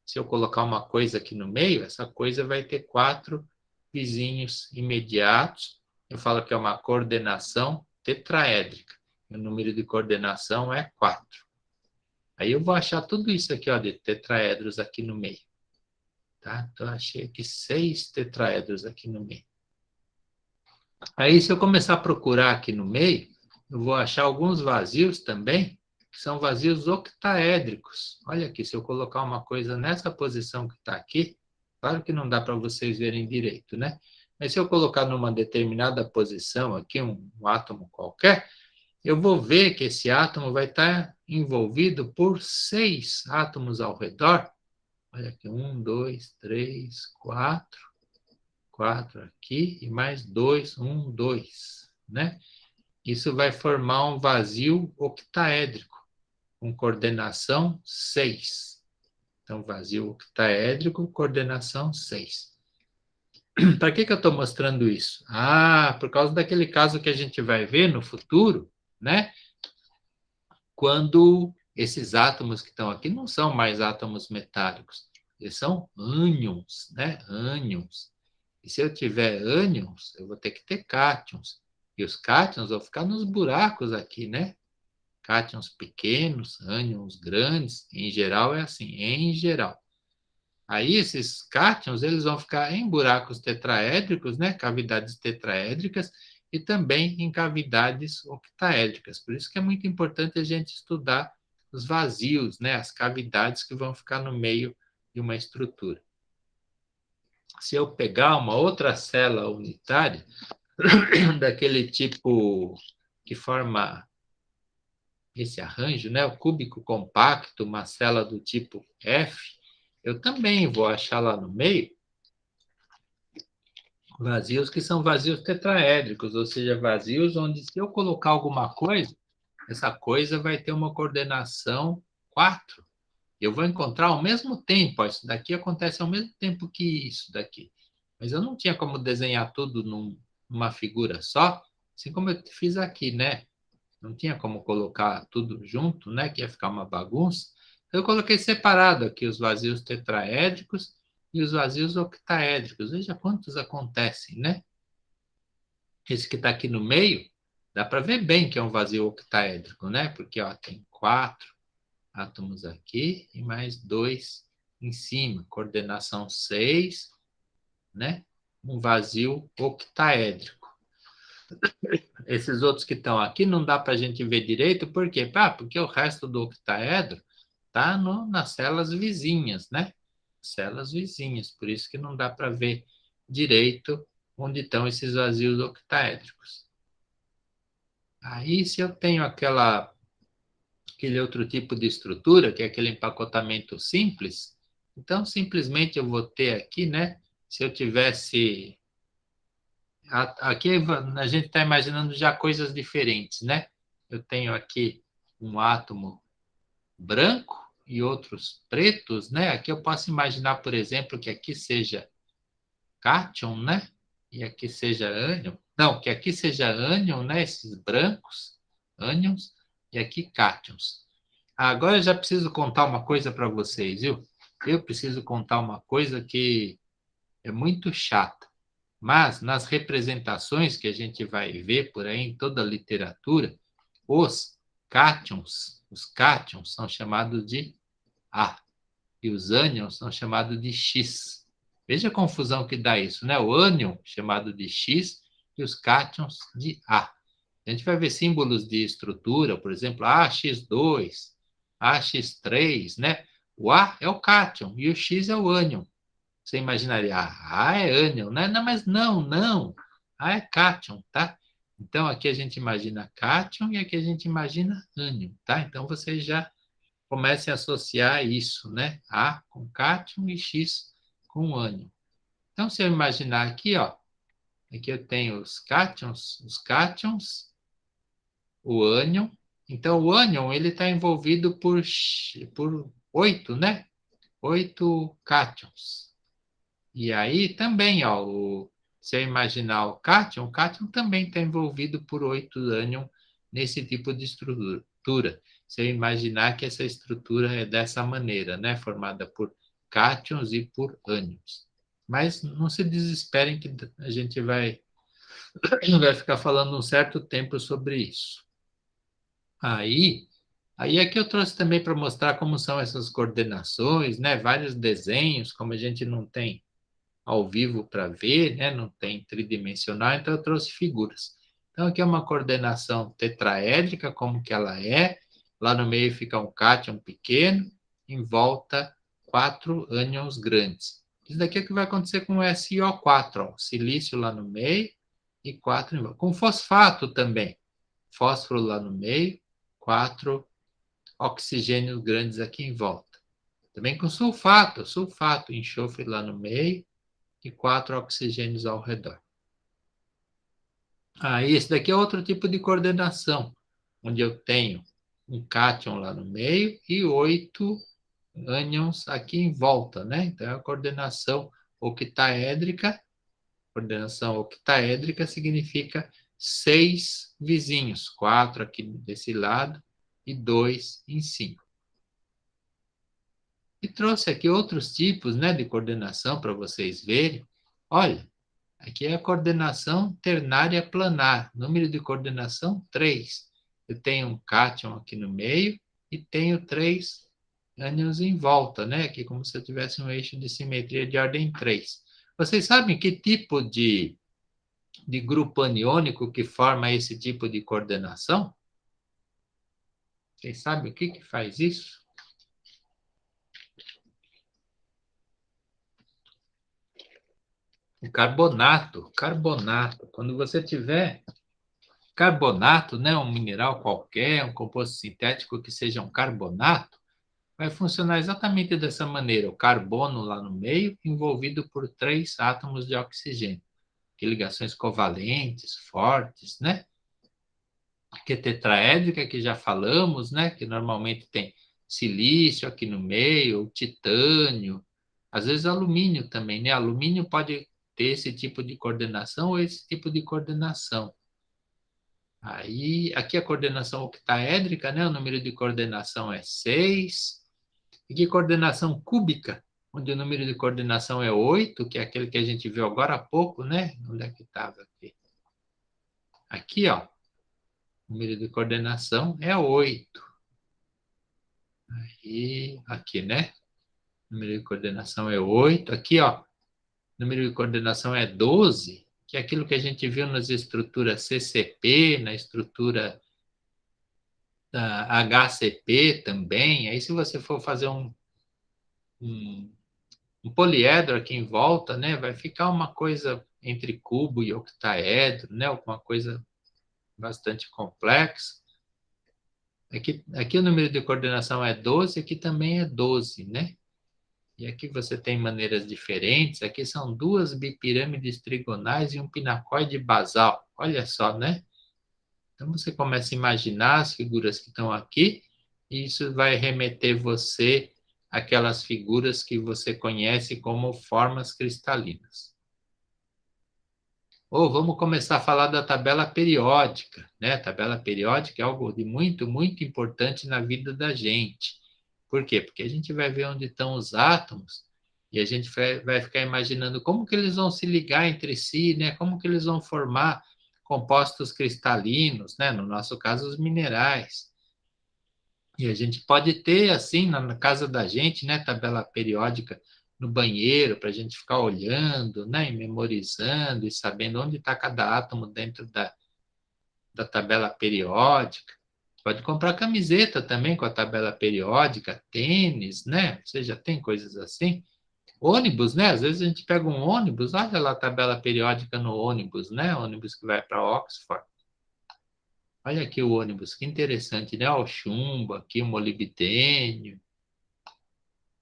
Se eu colocar uma coisa aqui no meio, essa coisa vai ter 4 vizinhos imediatos. Eu falo que é uma coordenação tetraédrica. O número de coordenação é 4. Aí eu vou achar tudo isso aqui, ó, de tetraedros aqui no meio. Tá? Então, eu achei aqui 6 tetraedros aqui no meio. Aí, se eu começar a procurar aqui no meio, eu vou achar alguns vazios também, que são vazios octaédricos. Olha aqui, se eu colocar uma coisa nessa posição que está aqui, claro que não dá para vocês verem direito, né? Mas se eu colocar numa determinada posição aqui, um átomo qualquer, eu vou ver que esse átomo vai estar envolvido por 6 átomos ao redor. Olha aqui, 1, 2, 3, 4, 4 aqui e mais 2, 1, 2, né? Isso vai formar um vazio octaédrico, com coordenação 6. Então, vazio octaédrico, coordenação 6. Para que eu estou mostrando isso? Ah, por causa daquele caso que a gente vai ver no futuro, né? Quando esses átomos que estão aqui não são mais átomos metálicos, eles são ânions, né? Ânions. E se eu tiver ânions, eu vou ter que ter cátions. E os cátions vão ficar nos buracos aqui, né? Cátions pequenos, ânions grandes, em geral é assim, em geral. Aí esses cátions, eles vão ficar em buracos tetraédricos, né? Cavidades tetraédricas, e também em cavidades octaédricas. Por isso que é muito importante a gente estudar os vazios, né? As cavidades que vão ficar no meio de uma estrutura. Se eu pegar uma outra célula unitária, daquele tipo que forma esse arranjo, né? O cúbico compacto, uma célula do tipo F, eu também vou achar lá no meio vazios que são vazios tetraédricos, ou seja, vazios onde se eu colocar alguma coisa, essa coisa vai ter uma coordenação 4. Eu vou encontrar ao mesmo tempo, ó, isso daqui acontece ao mesmo tempo que isso daqui. Mas eu não tinha como desenhar tudo numa figura só, assim como eu fiz aqui, né? Não tinha como colocar tudo junto, né? Que ia ficar uma bagunça. Eu coloquei separado aqui os vazios tetraédricos e os vazios octaédricos. Veja quantos acontecem, né? Esse que está aqui no meio, dá para ver bem que é um vazio octaédrico, né? Porque ó, tem 4 átomos aqui e mais 2 em cima. Coordenação 6, né? Um vazio octaédrico. Esses outros que estão aqui não dá para a gente ver direito, por quê? Porque o resto do octaedro está nas células vizinhas, né? Células vizinhas, por isso que não dá para ver direito onde estão esses vazios octaédricos. Aí, se eu tenho aquele outro tipo de estrutura, que é aquele empacotamento simples, então simplesmente eu vou ter aqui, né? Se eu tivesse aqui a gente está imaginando já coisas diferentes, né? Eu tenho aqui um átomo branco e outros pretos, né? Aqui eu posso imaginar, por exemplo, que aqui seja cátion, né? E aqui seja ânion. Não, que aqui seja ânion, né? Esses brancos, ânions, e aqui cátions. Agora eu já preciso contar uma coisa para vocês, viu? Eu preciso contar uma coisa que é muito chata. Mas nas representações que a gente vai ver por aí em toda a literatura, os cátions são chamados de A e os ânions são chamados de X. Veja a confusão que dá isso, né? O ânion chamado de X e os cátions de A. A gente vai ver símbolos de estrutura, por exemplo, AX2, AX3, né? O A é o cátion e o X é o ânion. Você imaginaria, é ânion, né? Não, mas não. É cátion, tá? Então, aqui a gente imagina cátion e aqui a gente imagina ânion, tá? Então, vocês já comecem a associar isso, né? A com cátion e X com ânion. Então, se eu imaginar aqui, ó, aqui eu tenho os cátions, o ânion. Então, o ânion, ele está envolvido por 8, né? 8 cátions. E aí também, ó, se eu imaginar o cátion também está envolvido por 8 ânion nesse tipo de estrutura. Se eu imaginar que essa estrutura é dessa maneira, né? Formada por cátions e por ânions. Mas não se desesperem que a gente vai ficar falando um certo tempo sobre isso. Aí aqui eu trouxe também para mostrar como são essas coordenações, né? Vários desenhos, como a gente não tem ao vivo para ver, né? Não tem tridimensional, então eu trouxe figuras. Então, aqui é uma coordenação tetraédrica, como que ela é. Lá no meio fica um cátion pequeno, em volta 4 ânions grandes. Isso daqui é o que vai acontecer com o SiO4, ó, silício lá no meio e 4 em volta. Com fosfato também, fósforo lá no meio, 4 oxigênios grandes aqui em volta. Também com sulfato, enxofre lá no meio e 4 oxigênios ao redor. Esse daqui é outro tipo de coordenação, onde eu tenho um cátion lá no meio e 8 ânions aqui em volta, né? Então, é a coordenação octaédrica. Coordenação octaédrica significa 6 vizinhos, 4 aqui desse lado e 2 em cima. E trouxe aqui outros tipos, né, de coordenação para vocês verem. Olha, aqui é a coordenação ternária planar, número de coordenação 3. Eu tenho um cátion aqui no meio e tenho 3 ânions em volta, né? Aqui como se eu tivesse um eixo de simetria de ordem 3. Vocês sabem que tipo de grupo aniônico que forma esse tipo de coordenação? Vocês sabem o que faz isso? O carbonato. Quando você tiver carbonato, né, um mineral qualquer, um composto sintético que seja um carbonato, vai funcionar exatamente dessa maneira. O carbono lá no meio, envolvido por 3 átomos de oxigênio. Que ligações covalentes, fortes, né? Que é tetraédrica, que já falamos, né? Que normalmente tem silício aqui no meio, titânio, às vezes alumínio também, né? Alumínio pode ter esse tipo de coordenação ou esse tipo de coordenação. Aí, aqui a coordenação octaédrica, né? O número de coordenação é 6. E que coordenação cúbica, onde o número de coordenação é 8, que é aquele que a gente viu agora há pouco, né? Onde é que estava aqui? Aqui, ó. O número de coordenação é 8. Aí, aqui, né? O número de coordenação é 8. Aqui, ó. O número de coordenação é 12, que é aquilo que a gente viu nas estruturas CCP, na estrutura da HCP também. Aí, se você for fazer um poliedro aqui em volta, né, vai ficar uma coisa entre cubo e octaedro, né, alguma coisa bastante complexa. Aqui o número de coordenação é 12, aqui também é 12, né? E aqui você tem maneiras diferentes. Aqui são 2 bipirâmides trigonais e um pinacoide basal. Olha só, né? Então você começa a imaginar as figuras que estão aqui e isso vai remeter você àquelas figuras que você conhece como formas cristalinas. Ou vamos começar a falar da tabela periódica, né? A tabela periódica é algo de muito, muito importante na vida da gente. Por quê? Porque a gente vai ver onde estão os átomos e a gente vai ficar imaginando como que eles vão se ligar entre si, né? Como que eles vão formar compostos cristalinos, né? No nosso caso, os minerais. E a gente pode ter, assim, na casa da gente, né? Tabela periódica no banheiro, para a gente ficar olhando, né? E memorizando e sabendo onde está cada átomo dentro da tabela periódica. Pode comprar camiseta também com a tabela periódica, tênis, né? Você já tem coisas assim. Ônibus, né? Às vezes a gente pega um ônibus, olha lá a tabela periódica no ônibus, né? Ônibus que vai para Oxford. Olha aqui o ônibus, que interessante, né? O chumbo, aqui o molibdênio.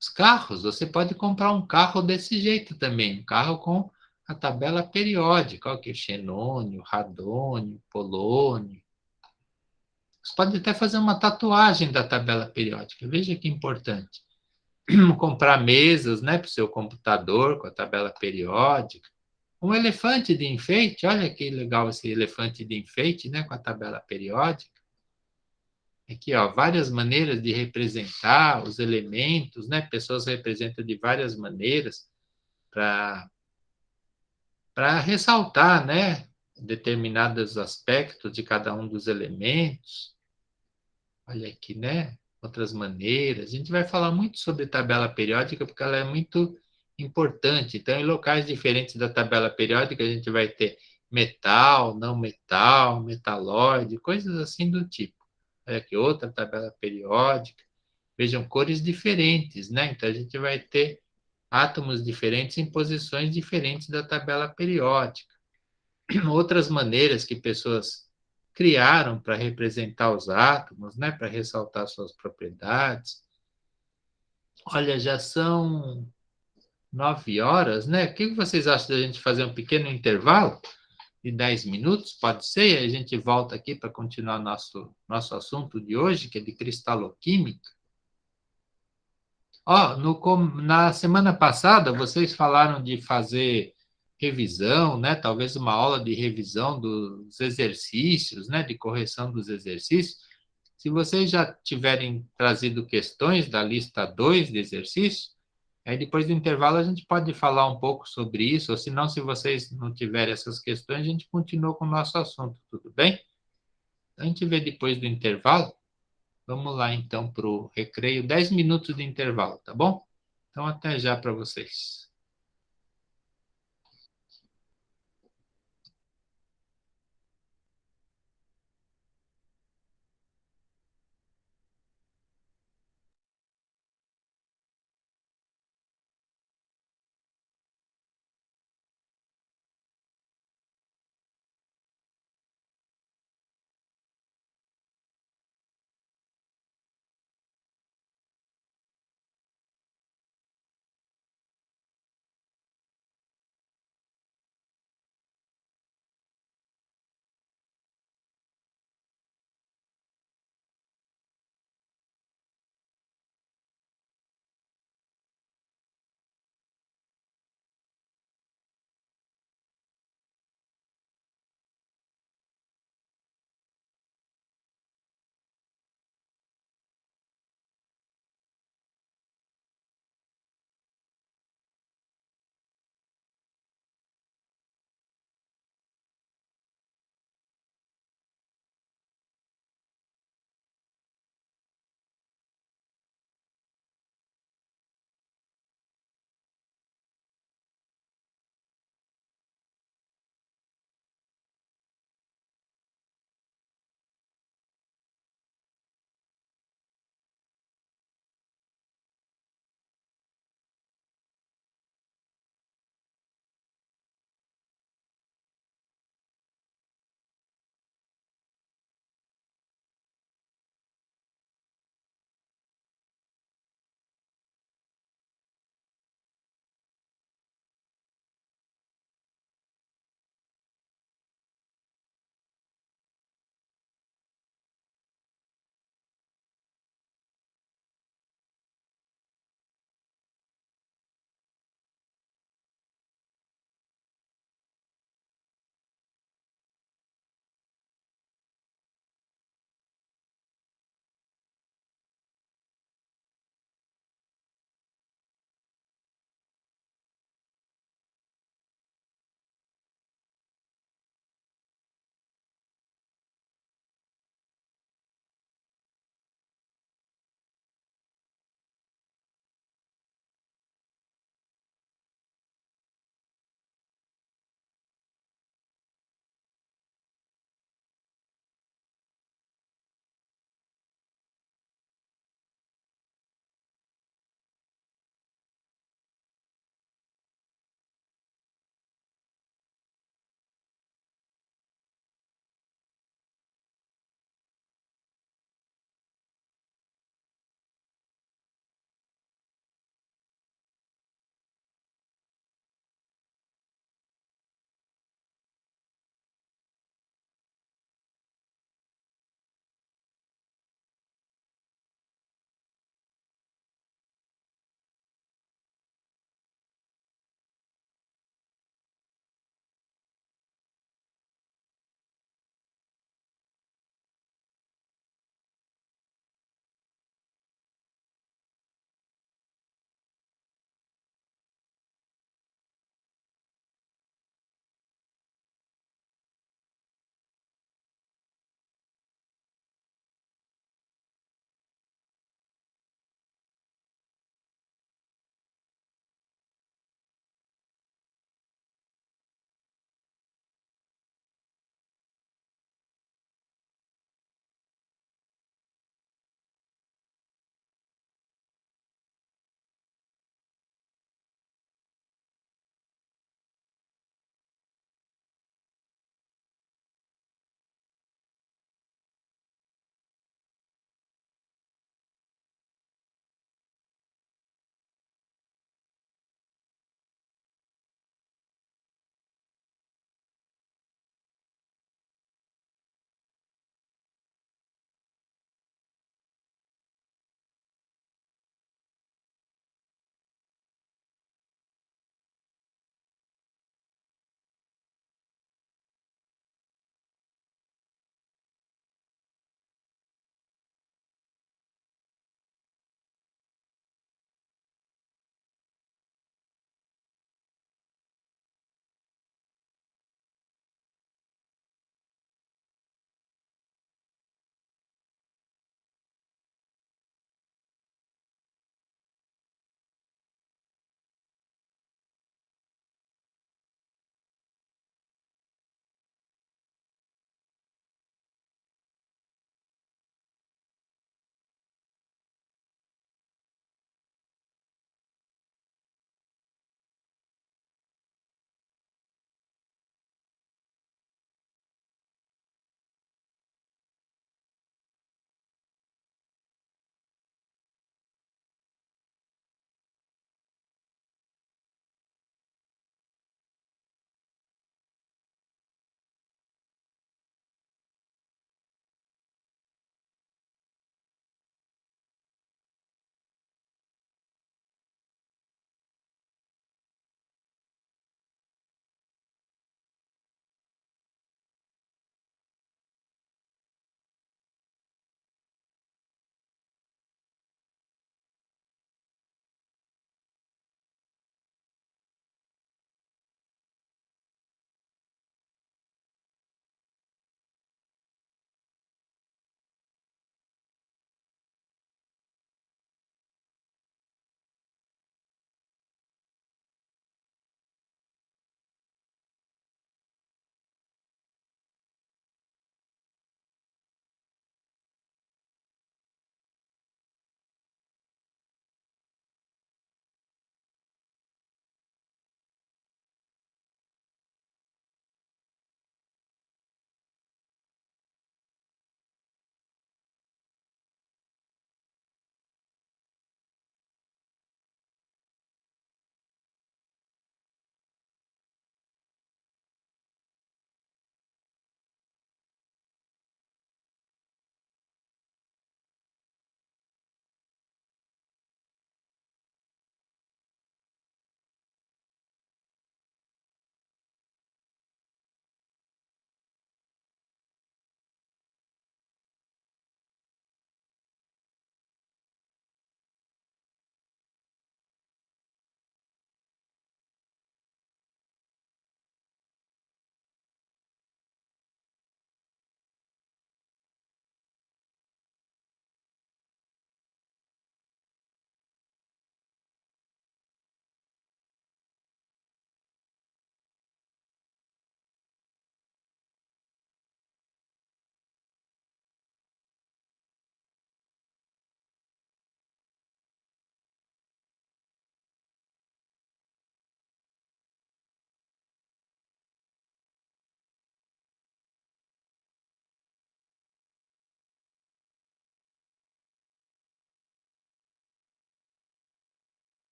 Os carros, você pode comprar um carro desse jeito também, um carro com a tabela periódica, olha aqui o xenônio, radônio, polônio. Você pode até fazer uma tatuagem da tabela periódica. Veja que importante. Comprar mesas, né, para o seu computador com a tabela periódica. Um elefante de enfeite, olha que legal esse elefante de enfeite, né, com a tabela periódica. Aqui, ó, várias maneiras de representar os elementos, né? Pessoas representam de várias maneiras para ressaltar, né, determinados aspectos de cada um dos elementos. Olha aqui, né? Outras maneiras. A gente vai falar muito sobre tabela periódica porque ela é muito importante. Então, em locais diferentes da tabela periódica, a gente vai ter metal, não metal, metalóide, coisas assim do tipo. Olha aqui outra tabela periódica. Vejam, cores diferentes, né? Então a gente vai ter átomos diferentes em posições diferentes da tabela periódica. Outras maneiras que pessoas criaram para representar os átomos, né? Para ressaltar suas propriedades. Olha, já são 9 horas, né? O que vocês acham da gente fazer um pequeno intervalo de 10 minutos? Pode ser? E a gente volta aqui para continuar nosso assunto de hoje, que é de cristaloquímica. Ó, na semana passada, vocês falaram de fazer revisão, né? Talvez uma aula de revisão dos exercícios, né? De correção dos exercícios. Se vocês já tiverem trazido questões da lista 2 de exercícios, aí depois do intervalo a gente pode falar um pouco sobre isso, ou se não, se vocês não tiverem essas questões, a gente continua com o nosso assunto, tudo bem? A gente vê depois do intervalo. Vamos lá então para o recreio, 10 minutos de intervalo, tá bom? Então até já para vocês.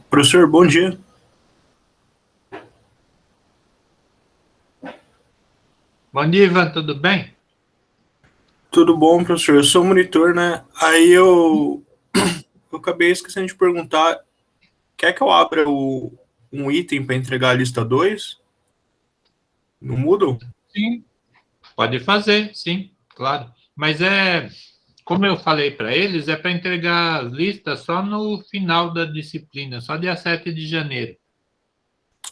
Professor, bom dia. Bom dia, Ivan, tudo bem? Tudo bom, professor? Eu sou monitor, né? Aí eu acabei esquecendo de perguntar, quer que eu abra um item para entregar a lista 2 no Moodle? Sim, pode fazer, sim, claro. Mas como eu falei para eles, é para entregar as listas só no final da disciplina, só dia 7 de janeiro.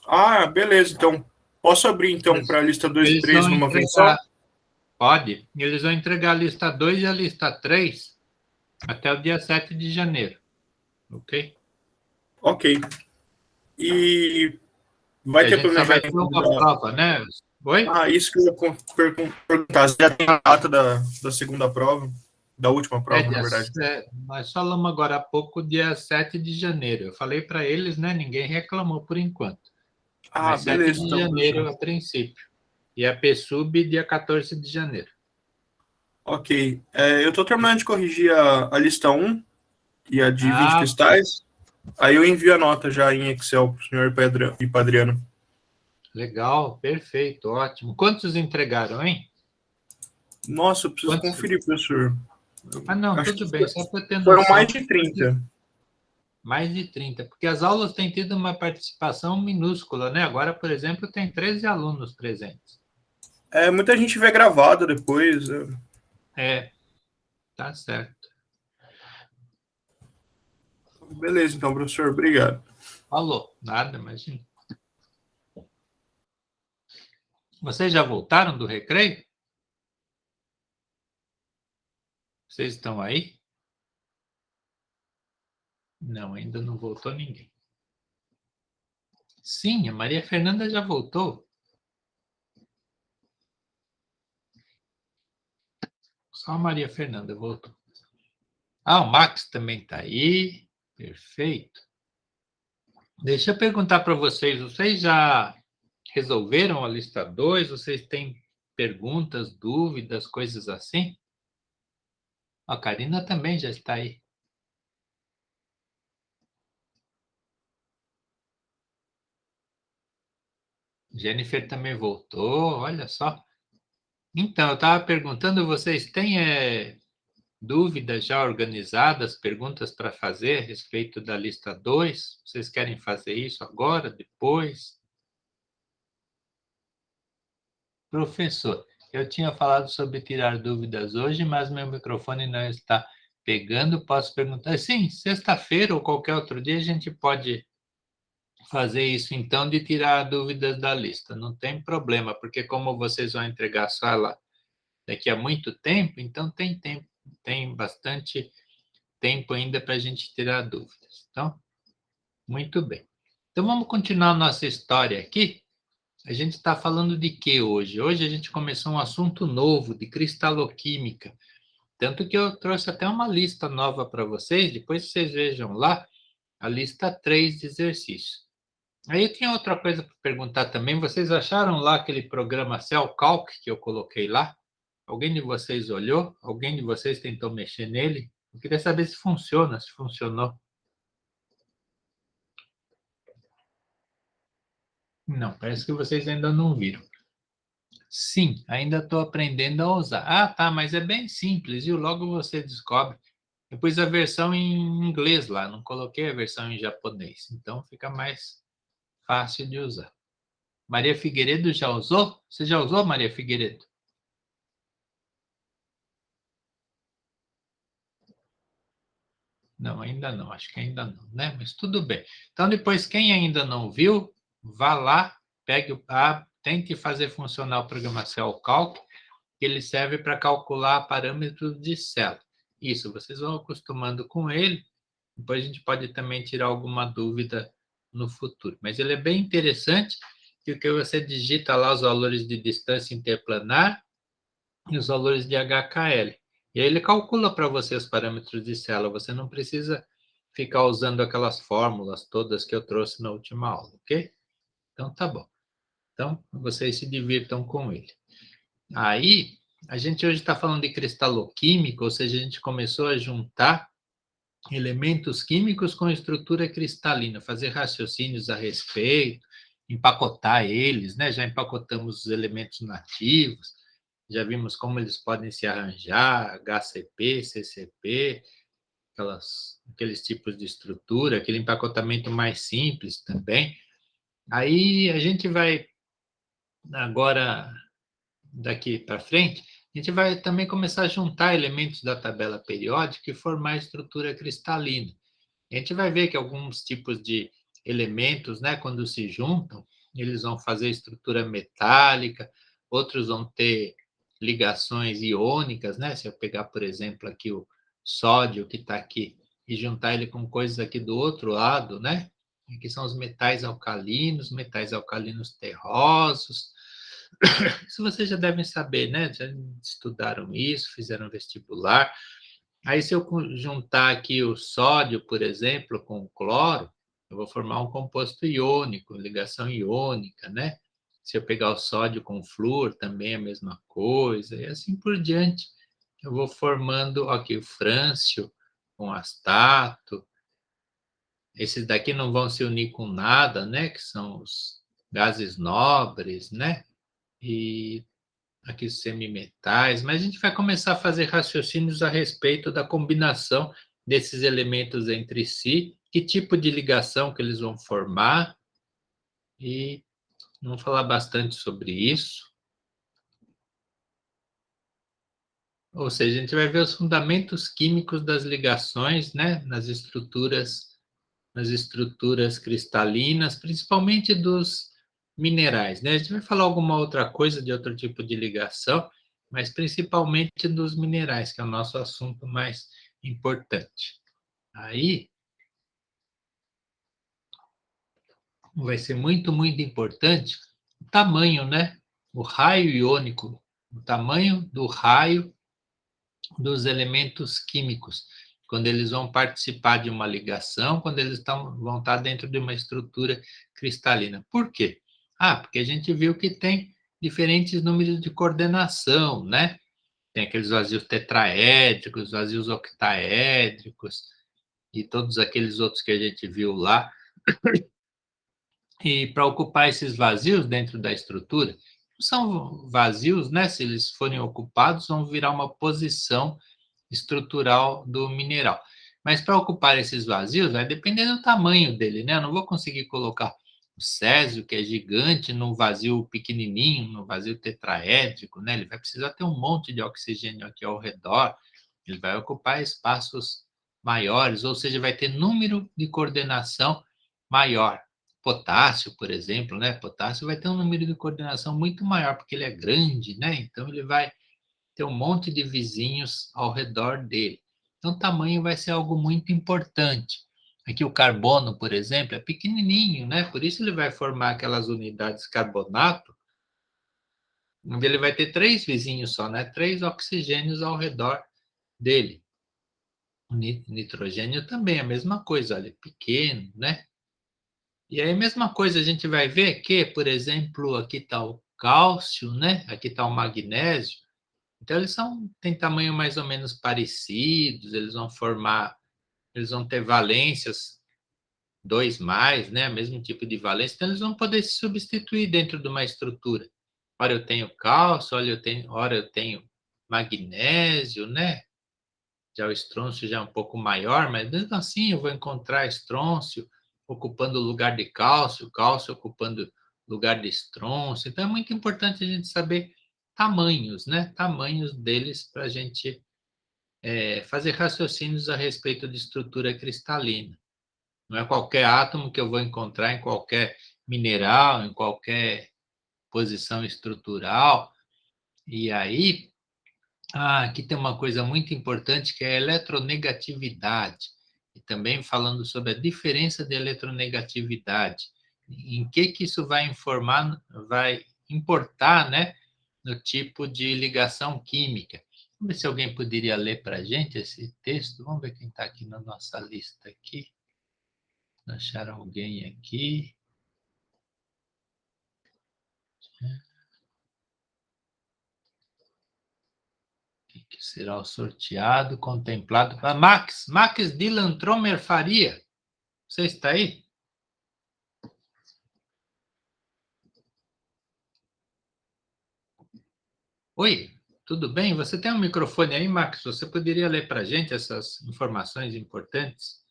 Ah, beleza. Então, posso abrir então Eles, para a lista 2 e eles 3 vão numa vez só? entregar, pode, eles vão entregar a lista 2 e a lista 3 até o dia 7 de janeiro, ok? Ok. E E vai a ter gente só vai ter planejamento uma da... prova, né? Oi? Ah, isso que eu ia perguntar. Você já tem a data da segunda prova? Da última É, prova, na verdade. nós falamos agora há pouco, dia 7 de janeiro. Eu falei para eles, né? Ninguém reclamou por enquanto. Ah, Mas 7 beleza, de então, janeiro professor. a princípio. E a PSUB dia 14 de janeiro. Ok. Eu estou terminando de corrigir a lista 1 e a de 20 Ah, ok. cristais. Aí eu envio a nota já em Excel para o senhor e Padriano. Legal, perfeito, ótimo. Quantos entregaram, hein? Nossa, eu preciso Quantos? conferir, professor. Ah, não, Acho tudo que bem, só para ter foram noção. mais de 30. Mais de 30, porque as aulas têm tido uma participação minúscula, né? Agora, por exemplo, tem 13 alunos presentes. Muita gente vê gravado depois. É, tá certo. Beleza, então, professor. Obrigado. Falou, nada, imagina. Vocês já voltaram do recreio? Vocês estão aí? Não, ainda não voltou ninguém. Sim, a Maria Fernanda já voltou. Só a Maria Fernanda voltou. Ah, o Max também está aí. Perfeito. Deixa eu perguntar para vocês, vocês já resolveram a lista 2? Vocês têm perguntas, dúvidas, coisas assim? A Karina também já está aí. Jennifer também voltou, olha só. Então, eu estava perguntando, vocês têm dúvidas já organizadas, perguntas para fazer a respeito da lista 2? Vocês querem fazer isso agora, depois? Professor, eu tinha falado sobre tirar dúvidas hoje, mas meu microfone não está pegando. Posso perguntar? Sim, sexta-feira ou qualquer outro dia a gente pode fazer isso, então, de tirar dúvidas da lista. Não tem problema, porque como vocês vão entregar só ela daqui a muito tempo, então tem bastante tempo ainda para a gente tirar dúvidas. Então, muito bem. Então, vamos continuar nossa história aqui. A gente está falando de quê hoje? Hoje a gente começou um assunto novo de cristaloquímica. Tanto que eu trouxe até uma lista nova para vocês, depois vocês vejam lá a lista 3 de exercícios. Aí eu tinha outra coisa para perguntar também. Vocês acharam lá aquele programa CellCalc que eu coloquei lá? Alguém de vocês olhou? Alguém de vocês tentou mexer nele? Eu queria saber se funciona, se funcionou. Não, parece que vocês ainda não viram. Sim, ainda estou aprendendo a usar. Ah, tá, mas é bem simples, e logo você descobre. Eu pus a versão em inglês lá, não coloquei a versão em japonês, então fica mais fácil de usar. Maria Figueiredo já usou? Você já usou, Maria Figueiredo? Não, ainda não, acho que ainda não, né? Mas tudo bem. Então, depois, quem ainda não viu, vá lá, pegue tente fazer funcionar o programa CellCalc, que ele serve para calcular parâmetros de célula. Isso, vocês vão acostumando com ele, depois a gente pode também tirar alguma dúvida no futuro. Mas ele é bem interessante, porque você digita lá os valores de distância interplanar e os valores de HKL. E aí ele calcula para você os parâmetros de célula. Você não precisa ficar usando aquelas fórmulas todas que eu trouxe na última aula, ok? Então tá bom. Então vocês se divirtam com ele. Aí a gente hoje está falando de cristaloquímica, ou seja, a gente começou a juntar elementos químicos com estrutura cristalina, fazer raciocínios a respeito, empacotar eles, né? Já empacotamos os elementos nativos, já vimos como eles podem se arranjar, HCP, CCP, aqueles tipos de estrutura, aquele empacotamento mais simples também. Aí a gente vai, agora, daqui para frente, a gente vai também começar a juntar elementos da tabela periódica e formar a estrutura cristalina. A gente vai ver que alguns tipos de elementos, né, quando se juntam, eles vão fazer estrutura metálica, outros vão ter ligações iônicas, né? Se eu pegar, por exemplo, aqui o sódio que está aqui e juntar ele com coisas aqui do outro lado, né? Aqui são os metais alcalinos terrosos. Isso vocês já devem saber, né? Já estudaram isso, fizeram vestibular. Aí, se eu juntar aqui o sódio, por exemplo, com o cloro, eu vou formar um composto iônico, ligação iônica, né? Se eu pegar o sódio com o flúor, também é a mesma coisa, e assim por diante. Eu vou formando aqui o frâncio com astato. Esses daqui não vão se unir com nada, né? Que são os gases nobres, né? E aqui os semimetais, mas a gente vai começar a fazer raciocínios a respeito da combinação desses elementos entre si, que tipo de ligação que eles vão formar, e vamos falar bastante sobre isso. Ou seja, a gente vai ver os fundamentos químicos das ligações, né, nas estruturas cristalinas, principalmente dos minerais, né? A gente vai falar alguma outra coisa de outro tipo de ligação, mas principalmente dos minerais, que é o nosso assunto mais importante. Aí vai ser muito, muito importante o tamanho, né? O raio iônico, o tamanho do raio dos elementos químicos, quando eles vão participar de uma ligação, quando eles vão estar dentro de uma estrutura cristalina. Por quê? Porque a gente viu que tem diferentes números de coordenação, né? Tem aqueles vazios tetraédricos, vazios octaédricos e todos aqueles outros que a gente viu lá. E para ocupar esses vazios dentro da estrutura, são vazios, né? Se eles forem ocupados, vão virar uma posição estrutural do mineral. Mas para ocupar esses vazios, vai depender do tamanho dele, né? Eu não vou conseguir colocar o césio, que é gigante, num vazio pequenininho, no vazio tetraédrico, né? Ele vai precisar ter um monte de oxigênio aqui ao redor, ele vai ocupar espaços maiores, ou seja, vai ter número de coordenação maior. Potássio, por exemplo, né? Potássio vai ter um número de coordenação muito maior, porque ele é grande, né? Então ele vai ter um monte de vizinhos ao redor dele. Então, o tamanho vai ser algo muito importante. Aqui o carbono, por exemplo, é pequenininho, né? Por isso ele vai formar aquelas unidades carbonato, onde ele vai ter 3 vizinhos só, né? 3 oxigênios ao redor dele. O nitrogênio também é a mesma coisa, olha, pequeno, né? E aí a mesma coisa a gente vai ver que, por exemplo, aqui está o cálcio, né? Aqui está o magnésio. Então, têm tamanho mais ou menos parecidos, eles vão ter valências 2 mais, né? Mesmo tipo de valência, então eles vão poder se substituir dentro de uma estrutura. Ora eu tenho cálcio, ora eu tenho magnésio, né? Já o estrôncio já é um pouco maior, mas mesmo assim eu vou encontrar estrôncio ocupando o lugar de cálcio, cálcio ocupando o lugar de estrôncio. Então é muito importante a gente saber tamanhos, né? Tamanhos deles para a gente fazer raciocínios a respeito de estrutura cristalina. Não é qualquer átomo que eu vou encontrar em qualquer mineral, em qualquer posição estrutural. E aí, aqui tem uma coisa muito importante que é a eletronegatividade. E também falando sobre a diferença de eletronegatividade. Em que isso vai vai importar, né, no tipo de ligação química. Vamos ver se alguém poderia ler para a gente esse texto. Vamos ver quem está aqui na nossa lista aqui. Achar alguém aqui. Quem que será o sorteado, contemplado. Ah, Max Dylan Tromer Faria. Você está aí? Oi, tudo bem? Você tem um microfone aí, Max? Você poderia ler para a gente essas informações importantes?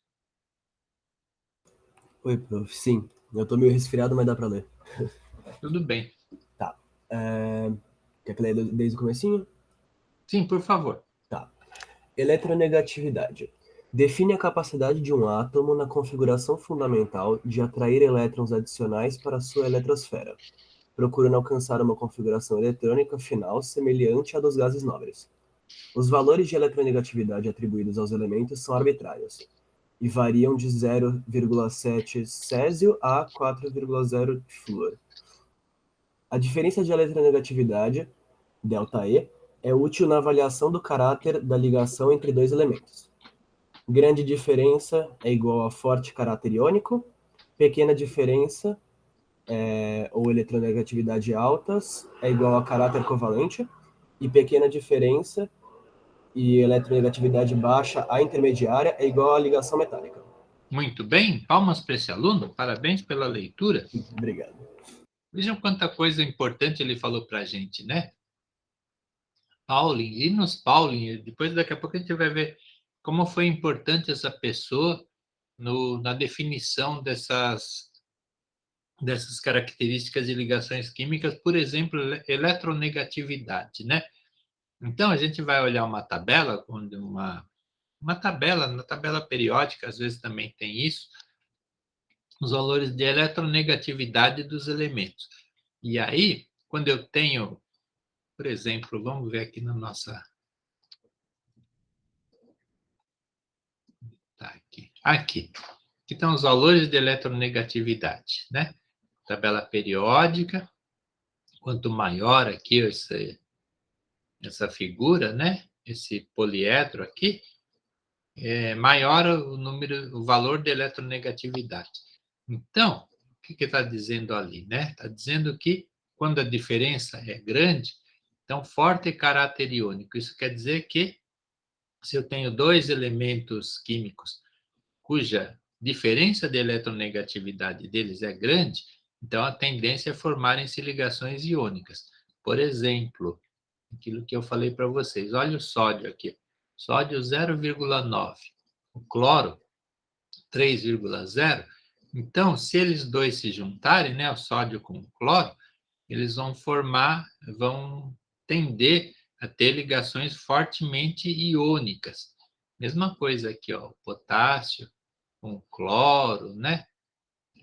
Oi, prof. Sim, eu tô meio resfriado, mas dá pra ler. Tudo bem. Tá. Quer que leia desde o comecinho? Sim, por favor. Tá. Eletronegatividade. Define a capacidade de um átomo na configuração fundamental de atrair elétrons adicionais para sua eletrosfera, procurando alcançar uma configuração eletrônica final semelhante à dos gases nobres. Os valores de eletronegatividade atribuídos aos elementos são arbitrários e variam de 0,7 césio a 4,0 de flúor. A diferença de eletronegatividade, ΔE, é útil na avaliação do caráter da ligação entre dois elementos. Grande diferença é igual a forte caráter iônico, pequena diferença, ou eletronegatividade altas, é igual a caráter covalente, e pequena diferença e eletronegatividade baixa a intermediária é igual à ligação metálica. Muito bem, palmas para esse aluno, parabéns pela leitura. Obrigado. Vejam quanta coisa importante ele falou para a gente, né? Pauling, Linus Pauling, depois daqui a pouco a gente vai ver como foi importante essa pessoa na definição dessas características de ligações químicas, por exemplo, eletronegatividade, né? Então, a gente vai olhar uma tabela, onde na tabela periódica, às vezes também tem isso, os valores de eletronegatividade dos elementos. E aí, quando eu tenho, por exemplo, vamos ver aqui na nossa... Tá, aqui. Aqui estão os valores de eletronegatividade, né? Tabela periódica, quanto maior aqui essa figura, né? Esse poliedro aqui, maior o valor de eletronegatividade. Então, o que está dizendo ali, né? Está dizendo que quando a diferença é grande, então forte caráter iônico. Isso quer dizer que se eu tenho dois elementos químicos cuja diferença de eletronegatividade deles é grande, então a tendência é formarem-se ligações iônicas. Por exemplo, aquilo que eu falei para vocês, olha o sódio aqui, sódio 0,9, o cloro 3,0. Então, se eles dois se juntarem, né, o sódio com o cloro, eles vão tender a ter ligações fortemente iônicas. Mesma coisa aqui, ó, o potássio com o cloro, né?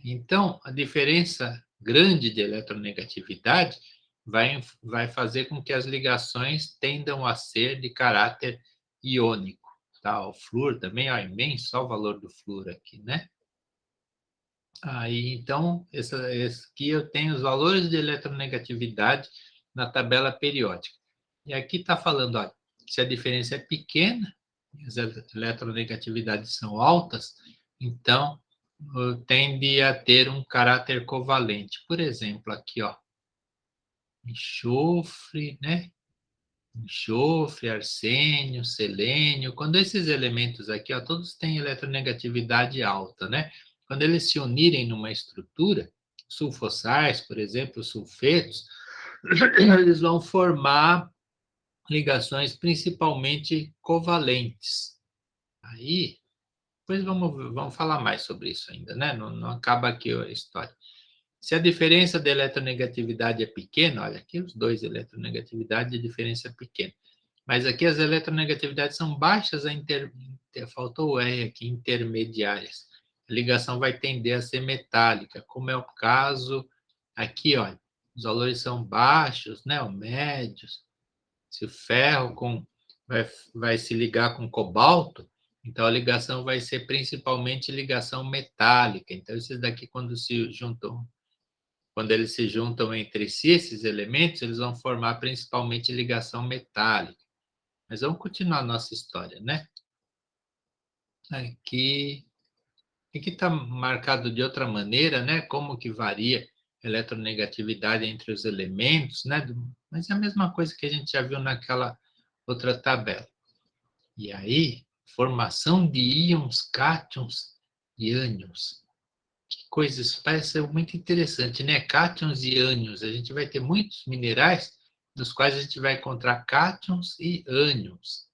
Então, a diferença grande de eletronegatividade vai fazer com que as ligações tendam a ser de caráter iônico. Tá? O flúor também, ó, imenso, só o valor do flúor aqui, né? Aí, então, aqui eu tenho os valores de eletronegatividade na tabela periódica. E aqui está falando, olha, se a diferença é pequena, as eletronegatividades são altas, então tende a ter um caráter covalente. Por exemplo, aqui, ó, enxofre, né? Enxofre, arsênio, selênio. Quando esses elementos aqui, ó, todos têm eletronegatividade alta, né? Quando eles se unirem numa estrutura, sulfossais, por exemplo, sulfetos, eles vão formar ligações principalmente covalentes. Aí, depois vamos falar mais sobre isso ainda, né? Não acaba aqui a história. Se a diferença de eletronegatividade é pequena, olha aqui os dois eletronegatividade, a diferença é pequena. Mas aqui as eletronegatividades são baixas, faltou o R aqui, intermediárias. A ligação vai tender a ser metálica, como é o caso aqui, olha. Os valores são baixos, né, ou médios. Se o ferro vai se ligar com cobalto, então a ligação vai ser principalmente ligação metálica. Então, esses daqui, quando eles se juntam entre si, esses elementos, eles vão formar principalmente ligação metálica. Mas vamos continuar a nossa história, né? Aqui está marcado de outra maneira, né? Como que varia a eletronegatividade entre os elementos, né? Mas é a mesma coisa que a gente já viu naquela outra tabela. E aí, formação de íons, cátions e ânions. Que coisa, isso parece muito interessante, né? Cátions e ânions. A gente vai ter muitos minerais nos quais a gente vai encontrar cátions e ânions.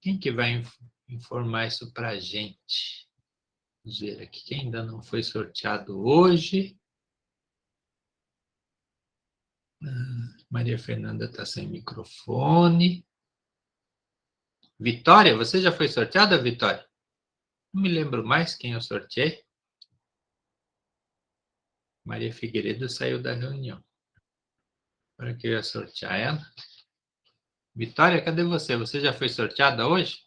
Quem que vai informar isso para a gente? Vamos ver aqui, quem ainda não foi sorteado hoje. Maria Fernanda está sem microfone. Vitória, você já foi sorteada, Vitória? Não me lembro mais quem eu sorteei. Maria Figueiredo saiu da reunião. Agora que eu ia sortear ela. Vitória, cadê você? Você já foi sorteada hoje?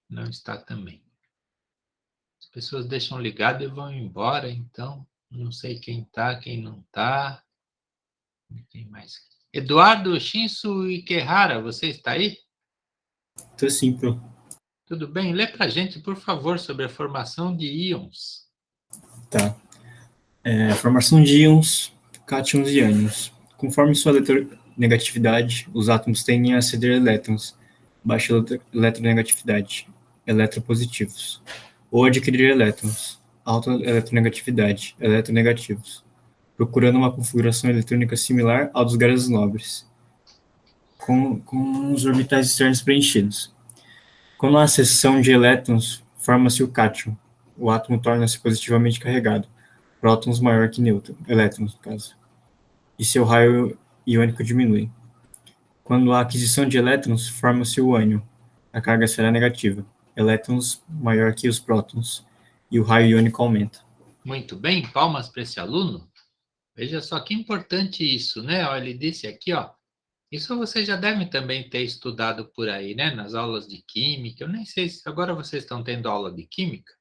Não está também. As pessoas deixam ligado e vão embora, então não sei quem está, quem não está. Quem mais? Eduardo Shinsu Ikehara, você está aí? Tô sim, Pro. Tudo bem? Lê para a gente, por favor, sobre a formação de íons. Tá. Formação de íons, cátions e ânions. Conforme sua eletronegatividade, os átomos tendem a ceder elétrons, baixa eletronegatividade, eletropositivos, ou adquirir elétrons, alta eletronegatividade, eletronegativos, procurando uma configuração eletrônica similar ao dos gases nobres, com os orbitais externos preenchidos. Quando há cessão de elétrons, forma-se o cátion. O átomo torna-se positivamente carregado, prótons maior que elétrons, no caso, e seu raio iônico diminui. Quando há aquisição de elétrons, forma-se o ânion. A carga será negativa, elétrons maior que os prótons, e o raio iônico aumenta. Muito bem, palmas para esse aluno. Veja só que importante isso, né? Olha, ele disse aqui, ó. Isso você já deve também ter estudado por aí, né? Nas aulas de química. Eu nem sei se agora vocês estão tendo aula de química.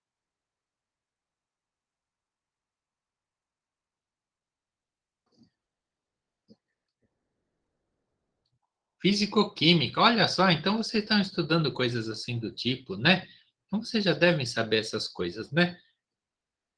Físico-química, olha só, então vocês estão estudando coisas assim do tipo, né? Então vocês já devem saber essas coisas, né?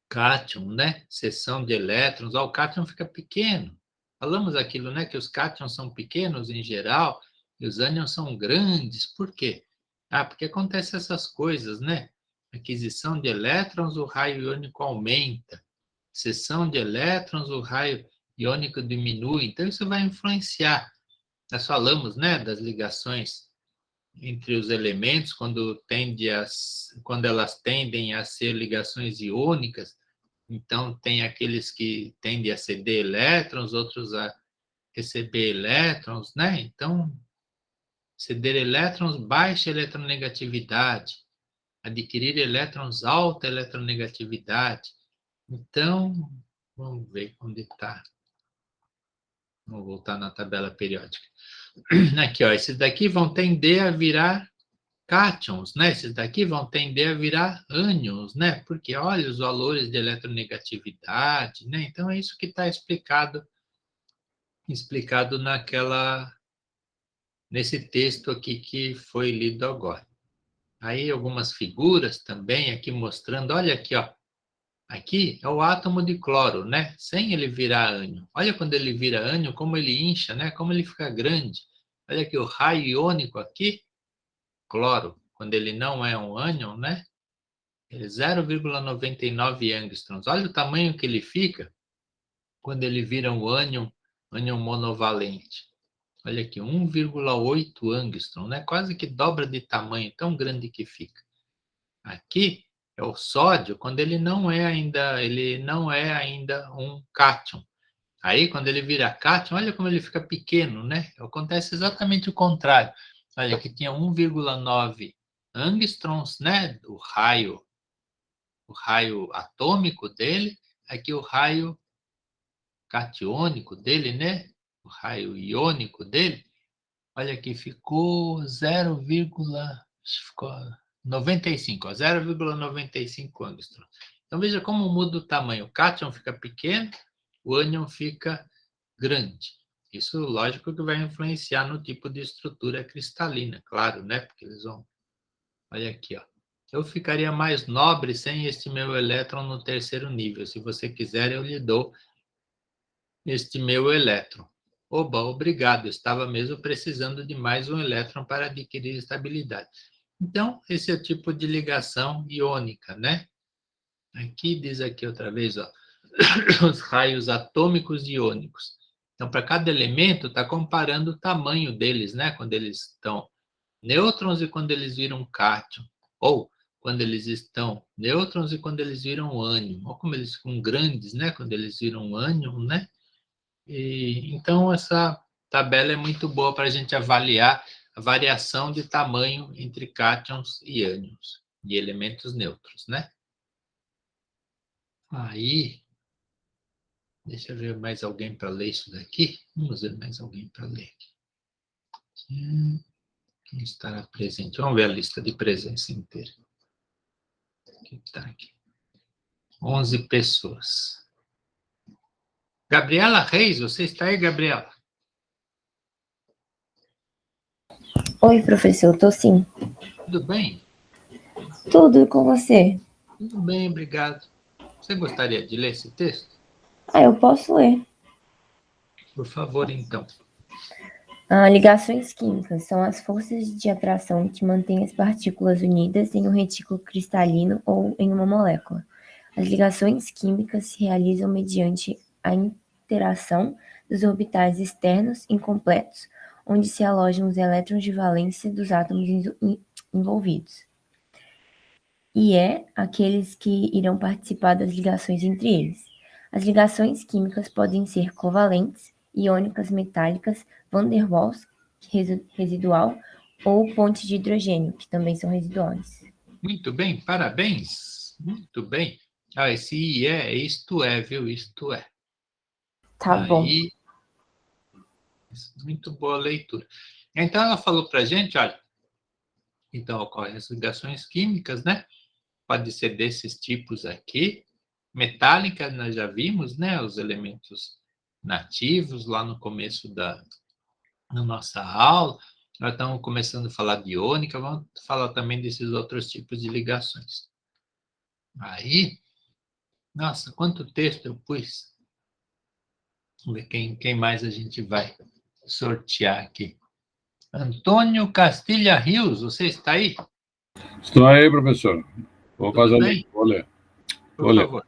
Cátion, né? Seção de elétrons, ó, o cátion fica pequeno. Falamos aquilo, né? Que os cátions são pequenos em geral e os ânions são grandes. Por quê? Ah, porque acontece essas coisas, né? Aquisição de elétrons, o raio iônico aumenta. Seção de elétrons, o raio iônico diminui. Então isso vai influenciar. Nós falamos, né, das ligações entre os elementos quando elas tendem a ser ligações iônicas. Então tem aqueles que tendem a ceder elétrons, outros a receber elétrons, né? Então ceder elétrons, baixa eletronegatividade, adquirir elétrons, alta eletronegatividade. Então vamos ver onde está. Vamos voltar na tabela periódica. Aqui, ó, esses daqui vão tender a virar cátions, né? Esses daqui vão tender a virar ânions, né? Porque olha os valores de eletronegatividade, né? Então é isso que está explicado nesse texto aqui que foi lido agora. Aí algumas figuras também aqui mostrando, olha aqui, ó. Aqui é o átomo de cloro, né? Sem ele virar ânion. Olha quando ele vira ânion, como ele incha, né? Como ele fica grande. Olha aqui o raio iônico aqui, cloro, quando ele não é um ânion, né? Ele é 0,99 angstroms. Olha o tamanho que ele fica quando ele vira um ânion monovalente. Olha aqui, 1,8 angstrom, né? Quase que dobra de tamanho, tão grande que fica. Aqui é o sódio, quando ele não é ainda um cátion. Aí, quando ele vira cátion, olha como ele fica pequeno, né? Acontece exatamente o contrário. Olha, aqui tinha 1,9 angstroms, né? O raio atômico dele. Aqui o raio catiônico dele, né? O raio iônico dele. Olha aqui, ficou 0,95, 0,95 angstrom. Então veja como muda o tamanho. O cátion fica pequeno, o ânion fica grande. Isso, lógico, que vai influenciar no tipo de estrutura cristalina, claro, né? Porque eles vão... Olha aqui, ó. Eu ficaria mais nobre sem este meu elétron no terceiro nível. Se você quiser, eu lhe dou este meu elétron. Oba, obrigado, eu estava mesmo precisando de mais um elétron para adquirir estabilidade. Então, esse é o tipo de ligação iônica, né? Aqui diz aqui outra vez, ó, os raios atômicos iônicos. Então, para cada elemento, está comparando o tamanho deles, né? Quando eles estão nêutrons e quando eles viram cátion. Ou quando eles estão nêutrons e quando eles viram ânion. Ou como eles ficam grandes, né? Quando eles viram ânion, né? Então, essa tabela é muito boa para a gente avaliar a variação de tamanho entre cátions e ânions, de elementos neutros, né? Aí, deixa eu ver mais alguém para ler isso daqui. Vamos ver mais alguém para ler aqui. Quem estará presente? Vamos ver a lista de presença inteira. Quem está aqui? 11 pessoas. Gabriela Reis, você está aí, Gabriela? Oi, professor, tô sim. Tudo bem? Tudo com você? Tudo bem, obrigado. Você gostaria de ler esse texto? Eu posso ler. Por favor, então. Ligações químicas são as forças de atração que mantêm as partículas unidas em um retículo cristalino ou em uma molécula. As ligações químicas se realizam mediante a interação dos orbitais externos incompletos, onde se alojam os elétrons de valência dos átomos envolvidos. E aqueles que irão participar das ligações entre eles. As ligações químicas podem ser covalentes, iônicas metálicas, van der Waals, residual, ou ponte de hidrogênio, que também são residuais. Muito bem, parabéns. Muito bem. Esse I é isto é, viu? Isto é. Tá bom. Muito boa leitura. Então, ela falou para a gente, olha, então ocorrem as ligações químicas, né? Pode ser desses tipos aqui. Metálica, nós já vimos, né? Os elementos nativos lá no começo da nossa aula. Nós estamos começando a falar de iônica, vamos falar também desses outros tipos de ligações. Aí, nossa, quanto texto eu pus. Vamos ver quem mais a gente vai sortear aqui. Antônio Castilha Rios, você está aí? Estou aí, professor. Vou Tudo fazer. bem? Vou ler. Por favor.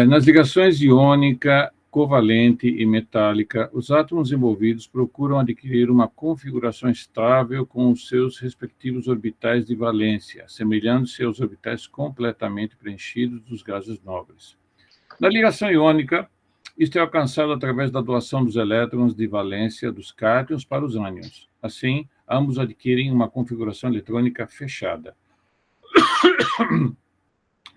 Nas ligações iônica, covalente e metálica, os átomos envolvidos procuram adquirir uma configuração estável com os seus respectivos orbitais de valência, assemelhando-se aos orbitais completamente preenchidos dos gases nobres. Na ligação iônica, isto é alcançado através da doação dos elétrons de valência dos cátions para os ânions. Assim, ambos adquirem uma configuração eletrônica fechada.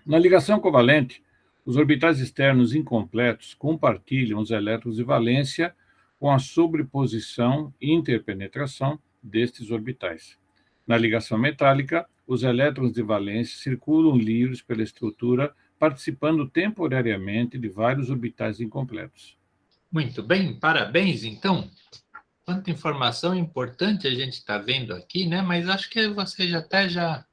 Na ligação covalente, os orbitais externos incompletos compartilham os elétrons de valência com a sobreposição e interpenetração destes orbitais. Na ligação metálica, os elétrons de valência circulam livres pela estrutura, participando temporariamente de vários orbitais incompletos. Muito bem, parabéns, então. Quanta informação importante a gente está vendo aqui, né? Mas acho que vocês até já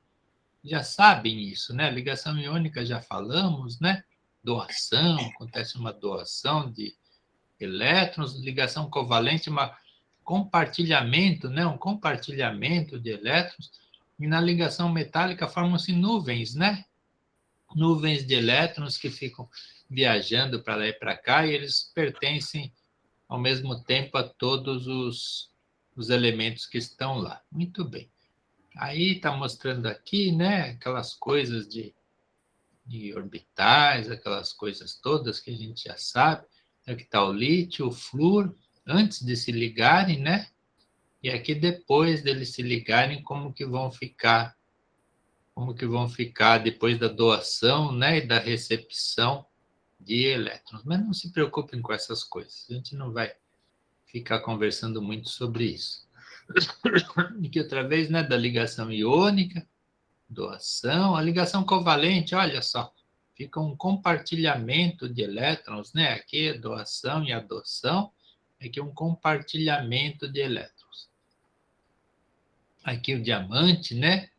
sabem isso, né? Ligação iônica já falamos, né? Doação, acontece uma doação de elétrons, ligação covalente, um compartilhamento, né? Um compartilhamento de elétrons. E na ligação metálica formam-se nuvens, né? Nuvens de elétrons que ficam viajando para lá e para cá, e eles pertencem ao mesmo tempo a todos os elementos que estão lá. Muito bem. Aí está mostrando aqui, né, aquelas coisas de orbitais, aquelas coisas todas que a gente já sabe. Aqui está o lítio, o flúor, antes de se ligarem, né? E aqui depois deles se ligarem, como que vão ficar depois da doação, né, e da recepção de elétrons. Mas não se preocupem com essas coisas, a gente não vai ficar conversando muito sobre isso. Aqui outra vez, né, da ligação iônica, doação, a ligação covalente, olha só, fica um compartilhamento de elétrons, né, aqui a doação e a adoção, aqui um compartilhamento de elétrons. Aqui o diamante, né,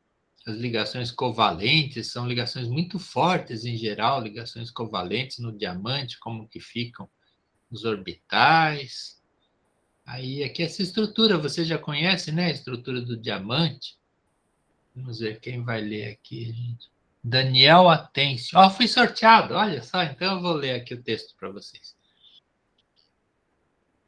as ligações covalentes são ligações muito fortes em geral, ligações covalentes no diamante, como que ficam os orbitais. Aí, aqui essa estrutura, você já conhece, né? A estrutura do diamante. Vamos ver quem vai ler aqui, gente. Daniel Atencio. Fui sorteado, olha só. Então, eu vou ler aqui o texto para vocês.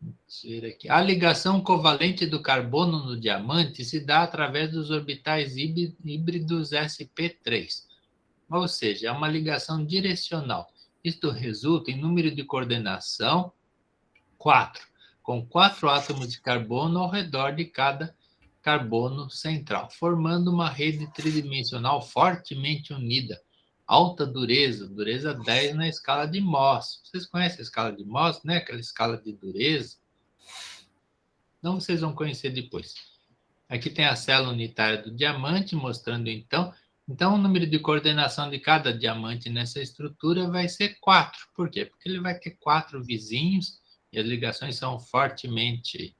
Vamos ver aqui. A ligação covalente do carbono no diamante se dá através dos orbitais híbridos sp3. Ou seja, é uma ligação direcional. Isto resulta em número de coordenação 4, com 4 átomos de carbono ao redor de cada carbono central, formando uma rede tridimensional fortemente unida. Alta dureza, dureza 10 na escala de Mohs. Vocês conhecem a escala de Mohs, né? Aquela escala de dureza. Não, vocês vão conhecer depois. Aqui tem a célula unitária do diamante, mostrando então o número de coordenação de cada diamante nessa estrutura vai ser 4. Por quê? Porque ele vai ter 4 vizinhos e as ligações são fortemente,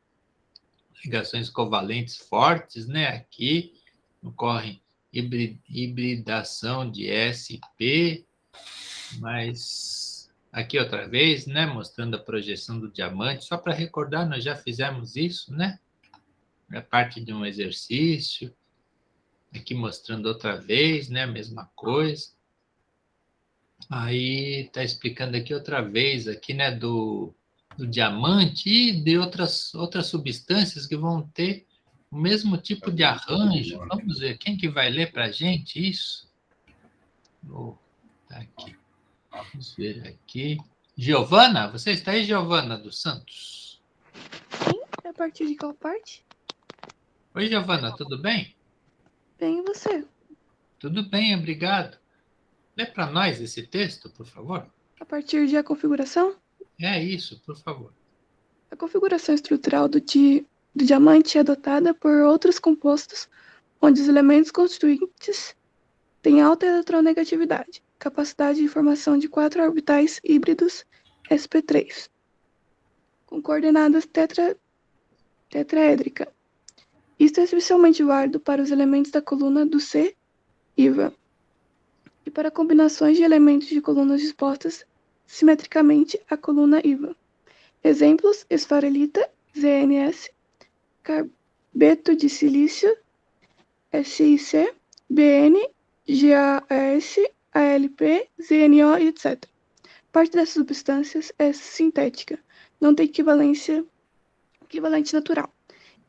ligações covalentes fortes, né? Aqui ocorre hibridação de sp, mas aqui outra vez, né? Mostrando a projeção do diamante. Só para recordar, nós já fizemos isso, né? É parte de um exercício. Aqui mostrando outra vez, né? A mesma coisa. Aí está explicando aqui outra vez, aqui, né? Do diamante e de outras substâncias que vão ter o mesmo tipo de arranjo. Vamos ver, quem que vai ler para a gente isso? Tá aqui. Vamos ver aqui. Giovana, você está aí, Giovana dos Santos? Sim, a partir de qual parte? Oi, Giovana, tudo bem? Bem, e você? Tudo bem, obrigado. Lê para nós esse texto, por favor. A partir de a configuração? É isso, por favor. A configuração estrutural do diamante é adotada por outros compostos, onde os elementos constituintes têm alta eletronegatividade, capacidade de formação de 4 orbitais híbridos sp3, com coordenadas tetraédrica. Isto é especialmente válido para os elementos da coluna do C, IVA, e para combinações de elementos de colunas dispostas simetricamente à coluna IVA. Exemplos: esfarelita, ZNS, carbeto de silício, SiC, BN, GaS, AlP, ZnO, etc. Parte dessas substâncias é sintética, não tem equivalente natural,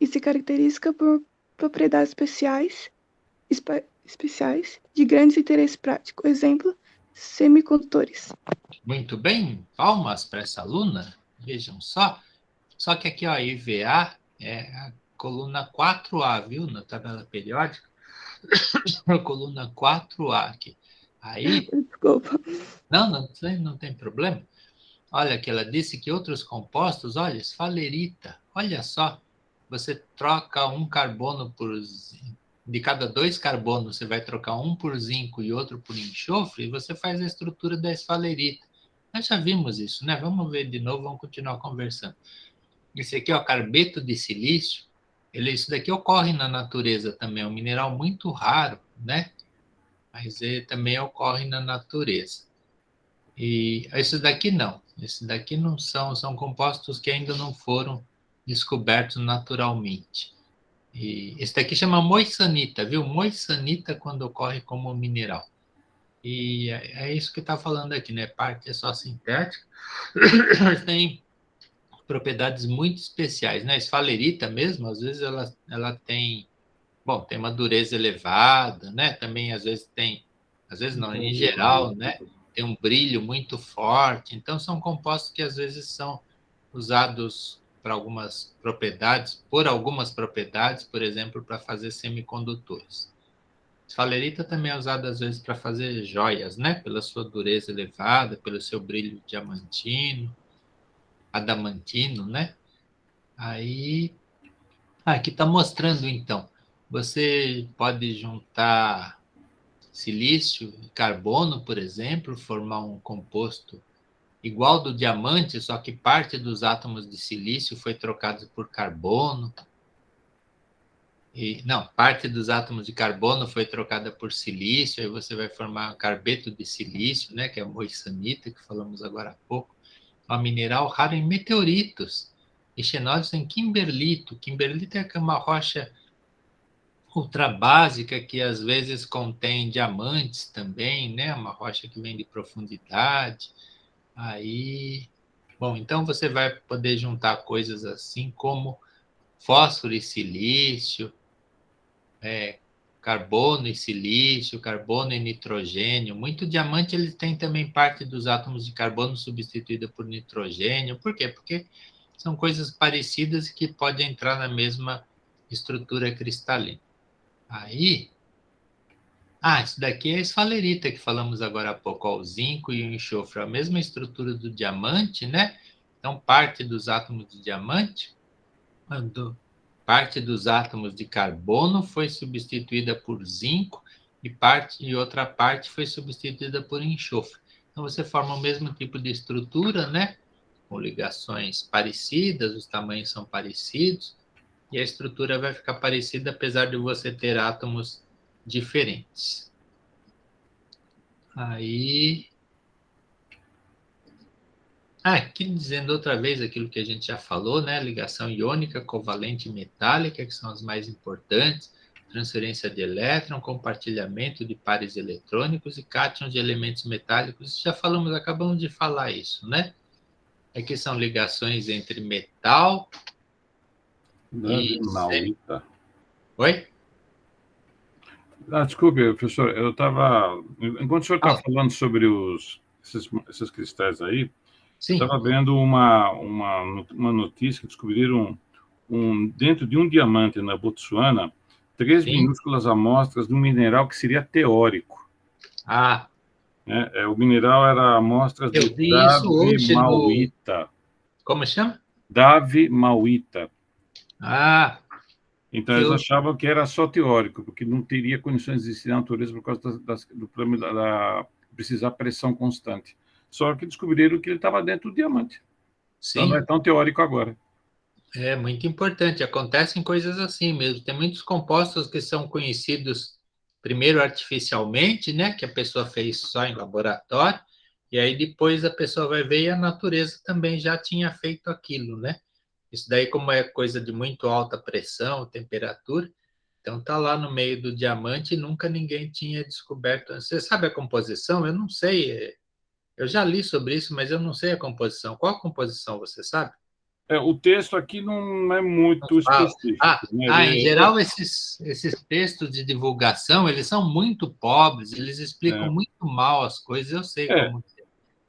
e se caracteriza por propriedades especiais de grande interesse prático. Exemplo, semicondutores. Muito bem, palmas para essa aluna. Vejam só. Só que aqui, ó, IVA é a coluna 4A, viu? Na tabela periódica. A coluna 4A aqui. Aí. Desculpa. Não tem problema. Olha, que ela disse que outros compostos, olha, esfalerita. Olha só. Você troca um carbono por. De cada 2 carbonos, você vai trocar um por zinco e outro por enxofre, e você faz a estrutura da esfalerita. Nós já vimos isso, né? Vamos ver de novo, vamos continuar conversando. Esse aqui é o carbeto de silício. Isso daqui ocorre na natureza também, é um mineral muito raro, né? Mas ele também ocorre na natureza. E esse daqui não. Esse daqui não são compostos que ainda não foram descobertos naturalmente. E esse daqui chama moissanita, viu? Moissanita quando ocorre como mineral. E é isso que está falando aqui, né? Parte é só sintética, mas tem propriedades muito especiais, né? Esfalerita mesmo, às vezes ela tem, tem uma dureza elevada, né? Também às vezes não, em geral, né? Tem um brilho muito forte. Então são compostos que às vezes são usados por algumas propriedades, por exemplo, para fazer semicondutores. Esfalerita também é usada às vezes para fazer joias, né? Pela sua dureza elevada, pelo seu brilho diamantino, adamantino, né? Aí, aqui está mostrando então. Você pode juntar silício e carbono, por exemplo, formar um composto igual do diamante, só que parte dos átomos de silício foi trocado por carbono. Parte dos átomos de carbono foi trocada por silício, aí você vai formar carbeto de silício, né, que é a moissanita, que falamos agora há pouco. É um mineral raro em meteoritos. e xenóides em kimberlito. Kimberlito é uma rocha ultra básica que às vezes contém diamantes também, né? Uma rocha que vem de profundidade. Aí, bom, então você vai poder juntar coisas assim como fósforo e silício, carbono e silício, carbono e nitrogênio. Muito diamante ele tem também parte dos átomos de carbono substituída por nitrogênio. Por quê? Porque são coisas parecidas que podem entrar na mesma estrutura cristalina. Aí, isso daqui é a esfalerita que falamos agora há pouco, ó, o zinco e o enxofre, a mesma estrutura do diamante, né? Então, parte dos átomos de diamante, parte dos átomos de carbono foi substituída por zinco e outra parte foi substituída por enxofre. Então, você forma o mesmo tipo de estrutura, né? Com ligações parecidas, os tamanhos são parecidos, e a estrutura vai ficar parecida, apesar de você ter átomos diferentes. Aí... aqui dizendo outra vez aquilo que a gente já falou, né? Ligação iônica, covalente e metálica, que são as mais importantes, transferência de elétron, compartilhamento de pares eletrônicos e cátions de elementos metálicos. Já falamos, acabamos de falar isso, né? Aqui são ligações entre metal Davi e... Mauita. Oi? Desculpe, professor, eu estava... Enquanto o senhor está falando sobre esses cristais aí, Sim. estava vendo uma notícia que descobriram dentro de um diamante na Botsuana, 3 minúsculas amostras de um mineral que seria teórico. O mineral era amostras de Davi Mauita. Como chama? Davi Mauita. Então, eles achavam que era só teórico, porque não teria condições de existir na natureza por causa do problema da precisar pressão constante. Só que descobriram que ele estava dentro do diamante. Sim. Então, não é tão teórico agora. É muito importante. Acontecem coisas assim mesmo. Tem muitos compostos que são conhecidos primeiro artificialmente, né? Que a pessoa fez só em laboratório. E aí depois a pessoa vai ver e a natureza também já tinha feito aquilo, né? Isso daí, como é coisa de muito alta pressão, temperatura, então está lá no meio do diamante e nunca ninguém tinha descoberto. Você sabe a composição? Eu não sei. Eu já li sobre isso, mas eu não sei a composição. Qual a composição, você sabe? O texto aqui não é muito específico. Em geral, esses textos de divulgação, eles são muito pobres, eles explicam muito mal as coisas, eu sei como é.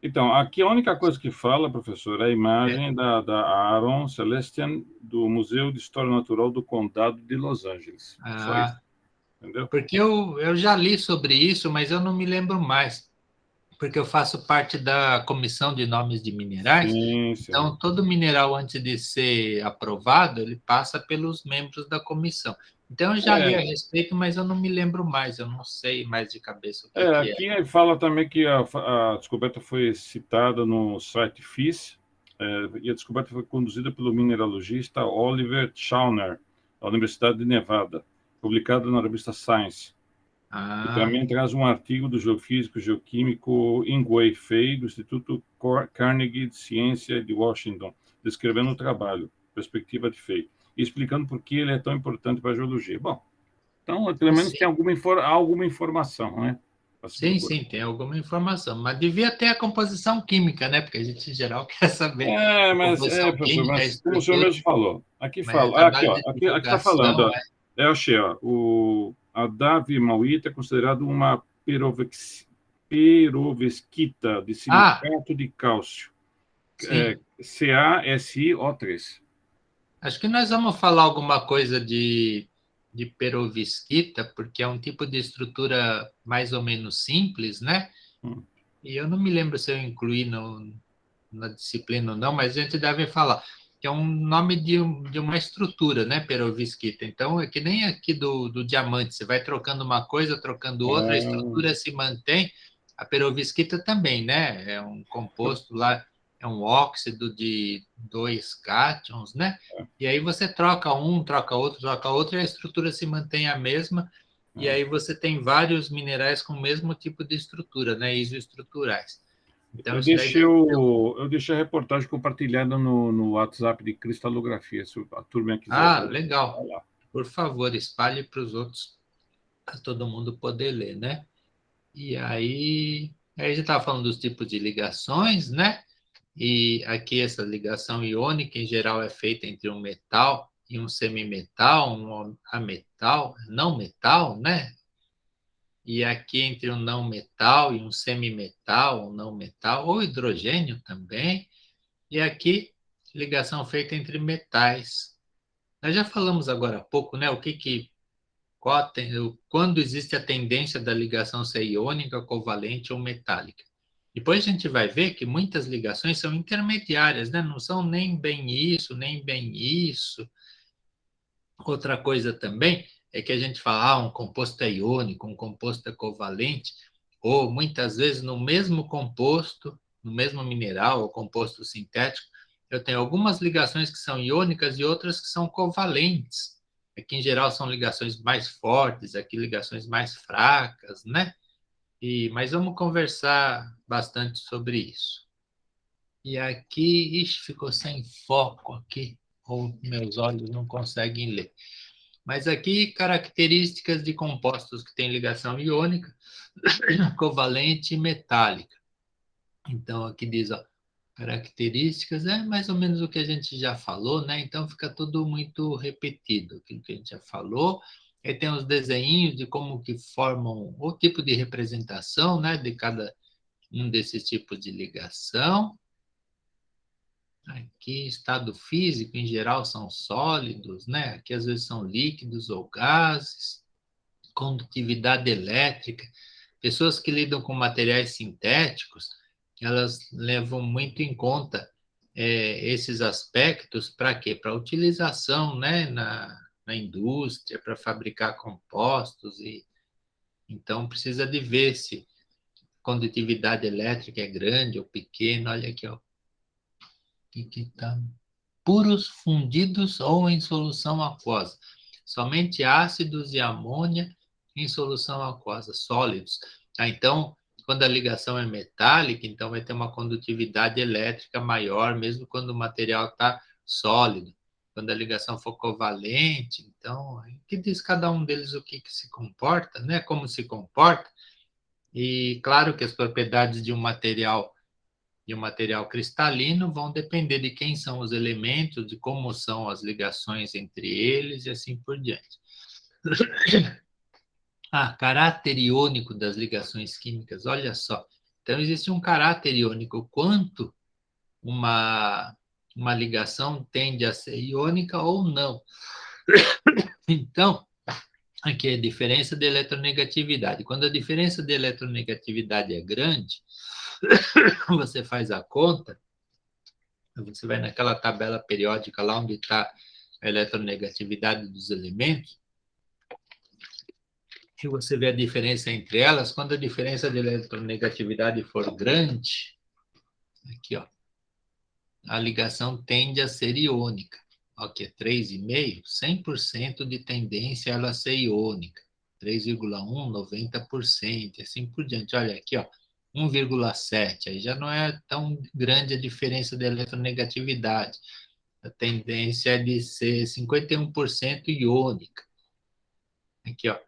Então, aqui a única coisa que fala, professor, é a imagem da Aaron Celestian do Museu de História Natural do Condado de Los Angeles. Só isso. Entendeu? Porque eu já li sobre isso, mas eu não me lembro mais. Porque eu faço parte da Comissão de Nomes de Minerais. Sim. Então, todo mineral, antes de ser aprovado, ele passa pelos membros da comissão. Então, eu já li a respeito, mas eu não me lembro mais, eu não sei mais de cabeça o que é. Aqui fala também que a descoberta foi citada no site FIS, e a descoberta foi conduzida pelo mineralogista Oliver Schauner, da Universidade de Nevada, publicada na revista Science. E também traz um artigo do geofísico geoquímico Ingwei Fei, do Instituto Carnegie de Ciência de Washington, descrevendo o trabalho, perspectiva de Fei, e explicando por que ele é tão importante para a geologia. Bom, então, pelo menos tem alguma informação, né? Sim, tem alguma informação. Mas devia ter a composição química, né? Porque a gente, em geral, quer saber. Professor, mas como o senhor mesmo falou, aqui fala... Aqui está falando, eu achei, a Davi Mauita é considerada uma perovskita de silicato de cálcio. CaSiO3. Acho que nós vamos falar alguma coisa de perovskita, porque é um tipo de estrutura mais ou menos simples, né? E eu não me lembro se eu incluí na disciplina ou não, mas a gente deve falar que é um nome de uma estrutura, né, perovskita. Então, é que nem aqui do diamante, você vai trocando uma coisa, trocando outra, a estrutura se mantém. A perovskita também, né? É um composto lá, é um óxido de 2 cátions, né? E aí você troca troca outro, e a estrutura se mantém a mesma, e aí você tem vários minerais com o mesmo tipo de estrutura, né? Isoestruturais. Então, Eu isso daí deixei, deve eu deixei a reportagem compartilhada no WhatsApp de cristalografia, se a turma quiser ver. legal. Vai lá. Por favor, espalhe para os outros, para todo mundo poder ler, né? E aí a gente estava falando dos tipos de ligações, né? E aqui essa ligação iônica, em geral, é feita entre um metal e um semimetal, um ametal, não metal, né? E aqui entre um não metal e um semimetal, um não metal, ou hidrogênio também. E aqui, ligação feita entre metais. Nós já falamos agora há pouco, né? Quando existe a tendência da ligação ser iônica, covalente ou metálica. Depois a gente vai ver que muitas ligações são intermediárias, né? Não são nem bem isso, nem bem isso. Outra coisa também é que a gente fala, um composto é iônico, um composto é covalente, ou muitas vezes no mesmo composto, no mesmo mineral ou composto sintético, eu tenho algumas ligações que são iônicas e outras que são covalentes. Aqui, em geral, são ligações mais fortes, aqui ligações mais fracas, né? Mas vamos conversar bastante sobre isso. E aqui, ficou sem foco aqui, ou meus olhos não conseguem ler. Mas aqui, características de compostos que têm ligação iônica, covalente e metálica. Então, aqui diz, características, é mais ou menos o que a gente já falou, né? Então, fica tudo muito repetido, aquilo que a gente já falou. Aí tem os desenhinhos de como que formam o tipo de representação, né? De cada um desses tipos de ligação. Aqui, estado físico, em geral, são sólidos, né? Aqui, às vezes, são líquidos ou gases. Condutividade elétrica. Pessoas que lidam com materiais sintéticos, elas levam muito em conta esses aspectos para quê? Para utilização, né? Na indústria, para fabricar compostos. Então, precisa de ver se condutividade elétrica é grande ou pequena. Olha aqui, ó. Que tá puros, fundidos ou em solução aquosa. Somente ácidos e amônia em solução aquosa, sólidos. Então, quando a ligação é metálica, então vai ter uma condutividade elétrica maior, mesmo quando o material está sólido. Quando a ligação for covalente, então, que diz cada um deles o que se comporta, né? Como se comporta. E claro que as propriedades de um material cristalino vão depender de quem são os elementos, de como são as ligações entre eles e assim por diante. Caráter iônico das ligações químicas, olha só. Então, existe um caráter iônico, quanto uma ligação tende a ser iônica ou não. Então, aqui é a diferença de eletronegatividade. Quando a diferença de eletronegatividade é grande, você faz a conta, você vai naquela tabela periódica lá onde está a eletronegatividade dos elementos, e você vê a diferença entre elas. Quando a diferença de eletronegatividade for grande, aqui, ó, a ligação tende a ser iônica. Aqui é 3,5, 100% de tendência a ela ser iônica. 3,1, 90%, e assim por diante. Olha aqui, ó, 1,7, aí já não é tão grande a diferença de eletronegatividade. A tendência é de ser 51% iônica. Aqui, ó.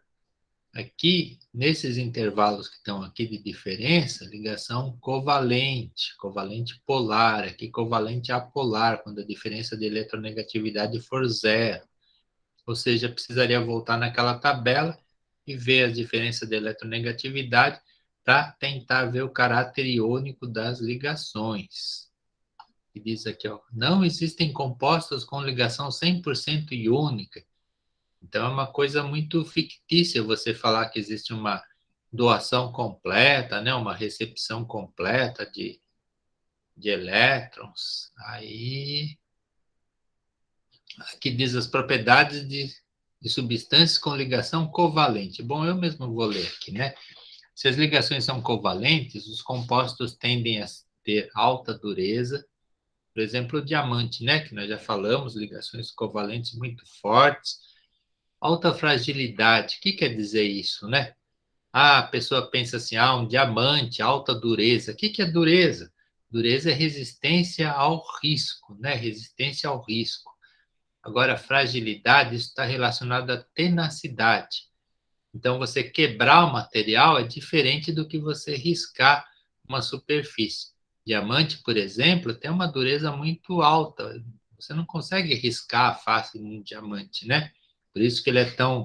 Aqui, nesses intervalos que estão aqui de diferença, ligação covalente, covalente polar, aqui covalente apolar, quando a diferença de eletronegatividade for zero. Ou seja, precisaria voltar naquela tabela e ver a diferença de eletronegatividade para tentar ver o caráter iônico das ligações. E diz aqui, ó, não existem compostos com ligação 100% iônica. Então, é uma coisa muito fictícia você falar que existe uma doação completa, né? Uma recepção completa de elétrons. Aí, aqui diz as propriedades de substâncias com ligação covalente. Bom, eu mesmo vou ler aqui, né? Se as ligações são covalentes, os compostos tendem a ter alta dureza. Por exemplo, o diamante, né? Que nós já falamos, ligações covalentes muito fortes. Alta fragilidade, o que quer dizer isso, né? a pessoa pensa assim, um diamante, alta dureza. O que é dureza? Dureza é resistência ao risco, né? Resistência ao risco. Agora, fragilidade, isso está relacionado à tenacidade. Então, você quebrar o material é diferente do que você riscar uma superfície. Diamante, por exemplo, tem uma dureza muito alta. Você não consegue riscar a face de um diamante, né? Por isso que ele é tão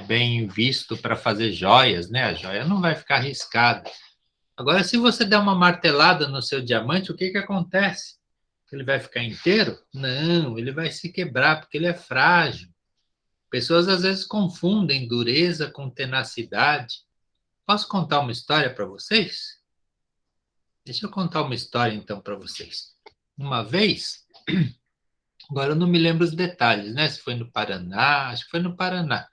bem visto para fazer joias, né? A joia não vai ficar riscada. Agora, se você der uma martelada no seu diamante, o que acontece? Ele vai ficar inteiro? Não, ele vai se quebrar, porque ele é frágil. Pessoas às vezes confundem dureza com tenacidade. Posso contar uma história para vocês? Deixa eu contar uma história então para vocês. Uma vez, agora eu não me lembro os detalhes, né? Se foi no Paraná, acho que foi no Paraná.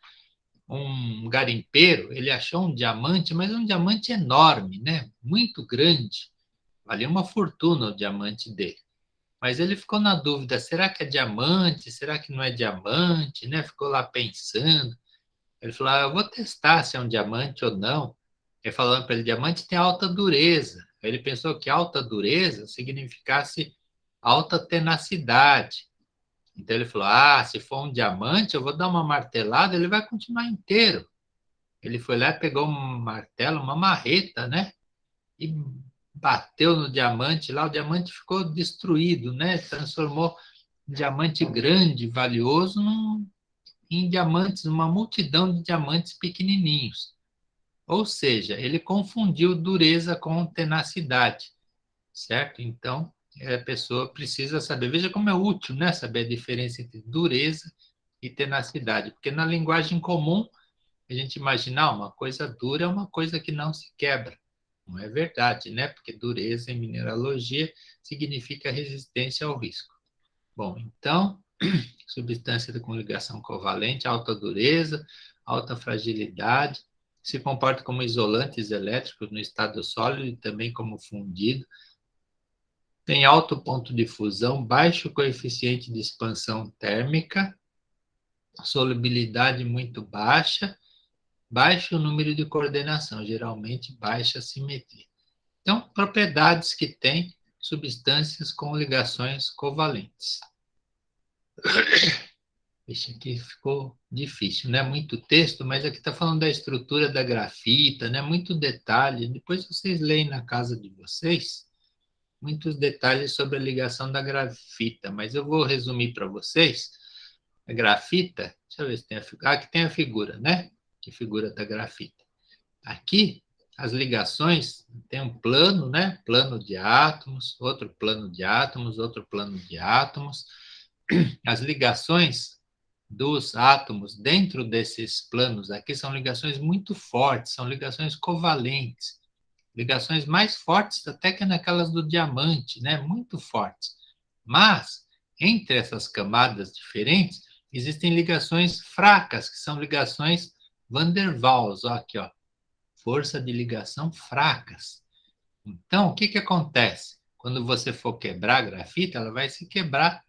Um garimpeiro, ele achou um diamante, mas um diamante enorme, né? Muito grande. Valia uma fortuna o diamante dele. Mas ele ficou na dúvida, será que é diamante? Será que não é diamante? Né? Ficou lá pensando. Ele falou, eu vou testar se é um diamante ou não. Ele falando para ele, diamante tem alta dureza. Ele pensou que alta dureza significasse alta tenacidade. Então ele falou, se for um diamante, eu vou dar uma martelada, ele vai continuar inteiro. Ele foi lá e pegou um martelo, uma marreta, né? E bateu no diamante lá, o diamante ficou destruído, né? Transformou um diamante grande, valioso, em diamantes, uma multidão de diamantes pequenininhos. Ou seja, ele confundiu dureza com tenacidade, certo? Então, a pessoa precisa saber. Veja como é útil, né? Saber a diferença entre dureza e tenacidade. Porque na linguagem comum, a gente imagina uma coisa dura é uma coisa que não se quebra. Não é verdade, né? Porque dureza em mineralogia significa resistência ao risco. Bom, então, substância com ligação covalente, alta dureza, alta fragilidade, se comporta como isolantes elétricos no estado sólido e também como fundido, tem alto ponto de fusão, baixo coeficiente de expansão térmica, solubilidade muito baixa, baixo número de coordenação, geralmente baixa simetria. Então, propriedades que têm substâncias com ligações covalentes. Esse aqui ficou difícil, né? Muito texto, mas aqui está falando da estrutura da grafita, né? Muito detalhe. Depois vocês leem na casa de vocês muitos detalhes sobre a ligação da grafita, mas eu vou resumir para vocês. A grafita, deixa eu ver se tem a figura. Aqui tem a figura, né? Que figura da grafita. Aqui, as ligações, tem um plano, né? Plano de átomos, outro plano de átomos, outro plano de átomos. As ligações dos átomos dentro desses planos aqui são ligações muito fortes, são ligações covalentes. Ligações mais fortes até que naquelas do diamante, né? Muito fortes. Mas, entre essas camadas diferentes, existem ligações fracas, que são ligações Van der Waals, aqui, ó. Força de ligação fracas. Então, o que acontece? Quando você for quebrar a grafita, ela vai se quebrar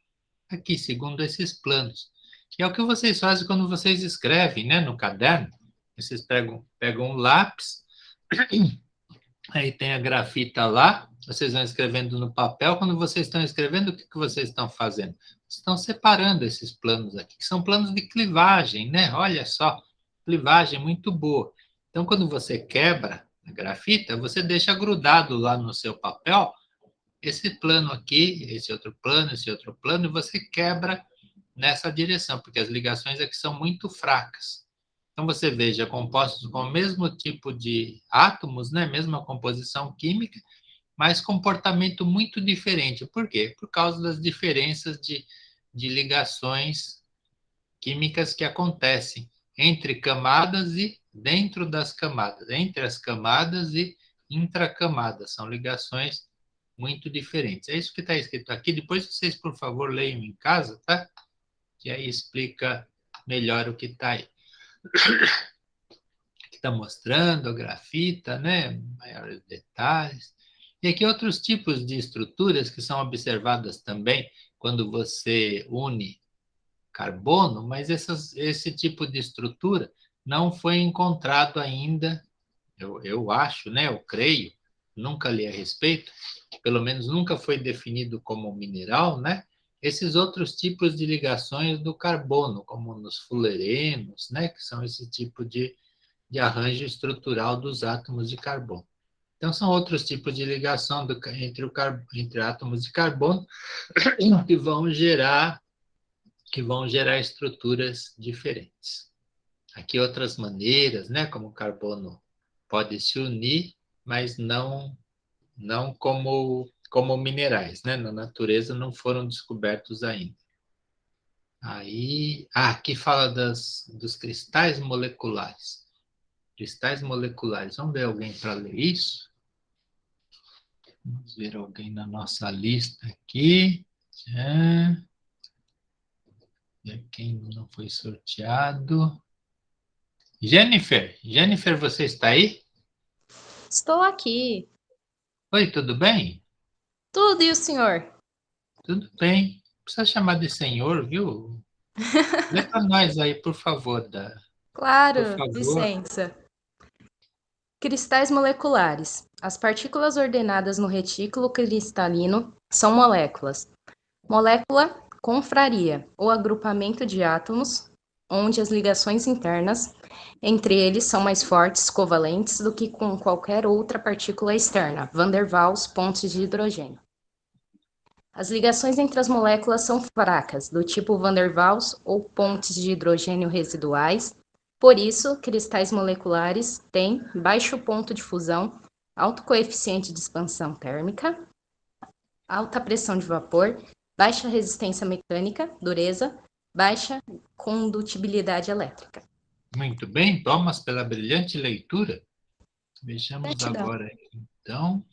aqui, segundo esses planos. E é o que vocês fazem quando vocês escrevem, né, no caderno. Vocês pegam um lápis, aí tem a grafita lá, vocês vão escrevendo no papel. Quando vocês estão escrevendo, o que vocês estão fazendo? Vocês estão separando esses planos aqui, que são planos de clivagem, né? Olha só, clivagem muito boa. Então, quando você quebra a grafita, você deixa grudado lá no seu papel esse plano aqui, esse outro plano, e você quebra nessa direção, porque as ligações aqui são muito fracas. Então, você veja compostos com o mesmo tipo de átomos, né? Mesma composição química, mas comportamento muito diferente. Por quê? Por causa das diferenças de ligações químicas que acontecem entre camadas e dentro das camadas, entre as camadas e intracamadas. São ligações muito diferentes. É isso que está escrito aqui. Depois vocês, por favor, leiam em casa, tá? Que aí explica melhor o que está aí. Aqui está mostrando a grafita, né? Maiores detalhes. E aqui outros tipos de estruturas que são observadas também quando você une carbono, mas esse tipo de estrutura não foi encontrado ainda, eu acho, né? Eu creio, nunca li a respeito, pelo menos nunca foi definido como mineral, né? Esses outros tipos de ligações do carbono, como nos fulerenos, né? Que são esse tipo de arranjo estrutural dos átomos de carbono. Então, são outros tipos de ligação entre átomos de carbono que vão gerar estruturas diferentes. Aqui outras maneiras, né, como o carbono pode se unir, mas não como minerais, né? Na natureza não foram descobertos ainda. Aí, aqui fala dos cristais moleculares. Cristais moleculares. Vamos ver alguém para ler isso? Vamos ver alguém na nossa lista aqui. Quem não foi sorteado? Jennifer, você está aí? Estou aqui. Oi, tudo bem? Tudo, e o senhor? Tudo bem. Não precisa chamar de senhor, viu? Lê para nós aí, por favor. Por Claro, favor. licença. Cristais moleculares. As partículas ordenadas no retículo cristalino são moléculas. Molécula, confraria, ou agrupamento de átomos, onde as ligações internas entre eles são mais fortes, covalentes, do que com qualquer outra partícula externa, van der Waals, pontes de hidrogênio. As ligações entre as moléculas são fracas, do tipo van der Waals ou pontes de hidrogênio residuais. Por isso, cristais moleculares têm baixo ponto de fusão, alto coeficiente de expansão térmica, alta pressão de vapor, baixa resistência mecânica, dureza, baixa condutibilidade elétrica. Muito bem, Thomas, pela brilhante leitura. Vejamos Gratidão. agora, então,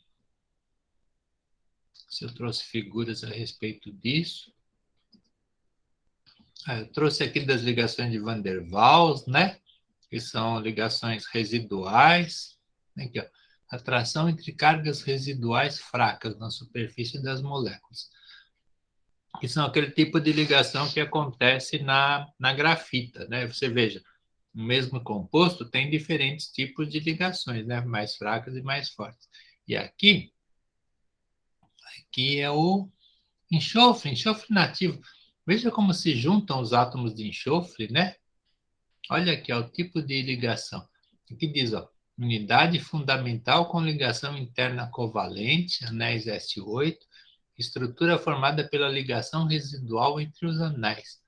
se eu trouxe figuras a respeito disso. Eu trouxe aqui das ligações de Van der Waals, né? Que são ligações residuais. Aqui, ó. Atração entre cargas residuais fracas na superfície das moléculas. Que são aquele tipo de ligação que acontece na grafita, né? Você veja, o mesmo composto tem diferentes tipos de ligações, né? Mais fracas e mais fortes. E aqui é o enxofre nativo. Veja como se juntam os átomos de enxofre, né? Olha aqui, ó, o tipo de ligação. Aqui diz, ó, unidade fundamental com ligação interna covalente, anéis S8, estrutura formada pela ligação residual entre os anéis.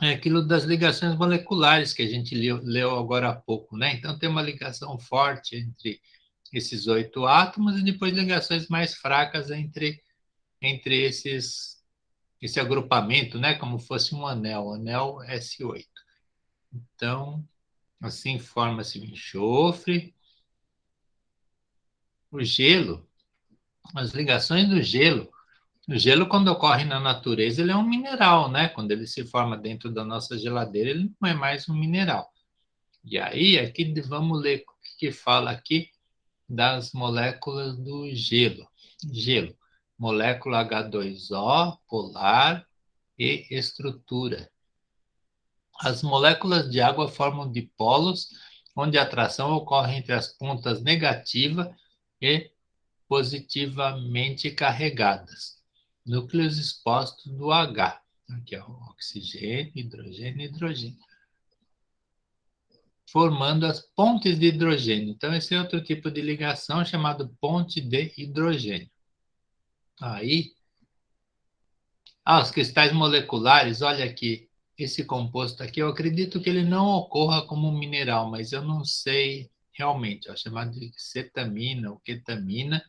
É aquilo das ligações moleculares que a gente leu agora há pouco, né? Então, tem uma ligação forte entre esses 8 átomos e depois ligações mais fracas entre esse agrupamento, né? Como fosse um anel S8. Então, assim forma-se o enxofre. O gelo, as ligações do gelo. O gelo, quando ocorre na natureza, ele é um mineral, né? Quando ele se forma dentro da nossa geladeira, ele não é mais um mineral. E aí, aqui vamos ler o que fala aqui das moléculas do gelo. Gelo, molécula H2O, polar e estrutura. As moléculas de água formam dipolos, onde a atração ocorre entre as pontas negativa e positivamente carregadas. Núcleos expostos do H. Aqui, ó, oxigênio, hidrogênio, hidrogênio. Formando as pontes de hidrogênio. Então, esse é outro tipo de ligação chamado ponte de hidrogênio. Aí, os cristais moleculares, olha aqui, esse composto aqui, eu acredito que ele não ocorra como um mineral, mas eu não sei realmente, ó, chamado de cetamina ou ketamina.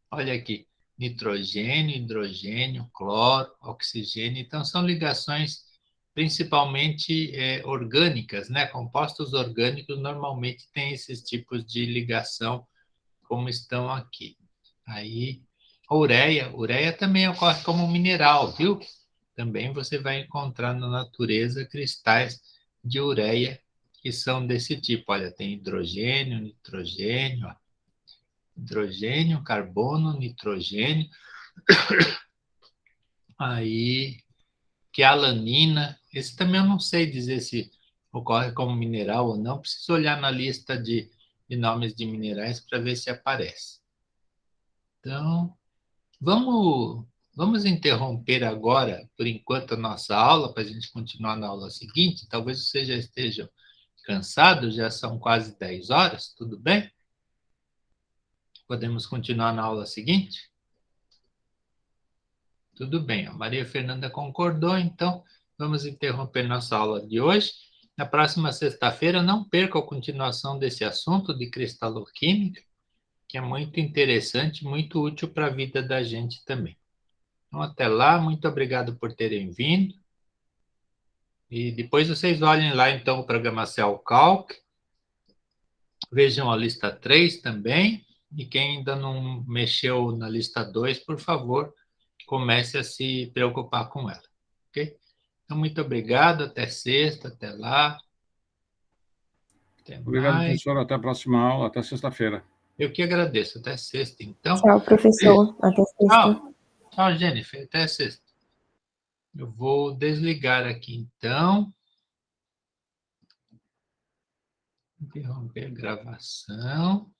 Olha aqui, nitrogênio, hidrogênio, cloro, oxigênio. Então, são ligações principalmente orgânicas, né? Compostos orgânicos normalmente têm esses tipos de ligação, como estão aqui. Aí, ureia também ocorre como mineral, viu? Também você vai encontrar na natureza cristais de ureia que são desse tipo. Olha, tem hidrogênio, nitrogênio, ó. Hidrogênio, carbono, nitrogênio. Aí, que alanina. Esse também eu não sei dizer se ocorre como mineral ou não, precisa olhar na lista de nomes de minerais para ver se aparece. Então, vamos interromper agora, por enquanto, a nossa aula, para a gente continuar na aula seguinte. Talvez vocês já estejam cansados, já são quase 10 horas, tudo bem? Podemos continuar na aula seguinte? Tudo bem, a Maria Fernanda concordou, então vamos interromper nossa aula de hoje. Na próxima sexta-feira, não perca a continuação desse assunto de cristaloquímica, que é muito interessante, muito útil para a vida da gente também. Então, até lá, muito obrigado por terem vindo. E depois vocês olhem lá, então, o programa CellCalc. Vejam a lista 3 também. E quem ainda não mexeu na lista 2, por favor, comece a se preocupar com ela. Ok? Então, muito obrigado. Até sexta, até lá. Até Obrigado, mais. professor. Até a próxima aula. Até sexta-feira. Eu que agradeço. Até sexta, então. Tchau, professor. Até sexta. Tchau. Tchau, Jennifer. Até sexta. Eu vou desligar aqui, então. Interromper a gravação.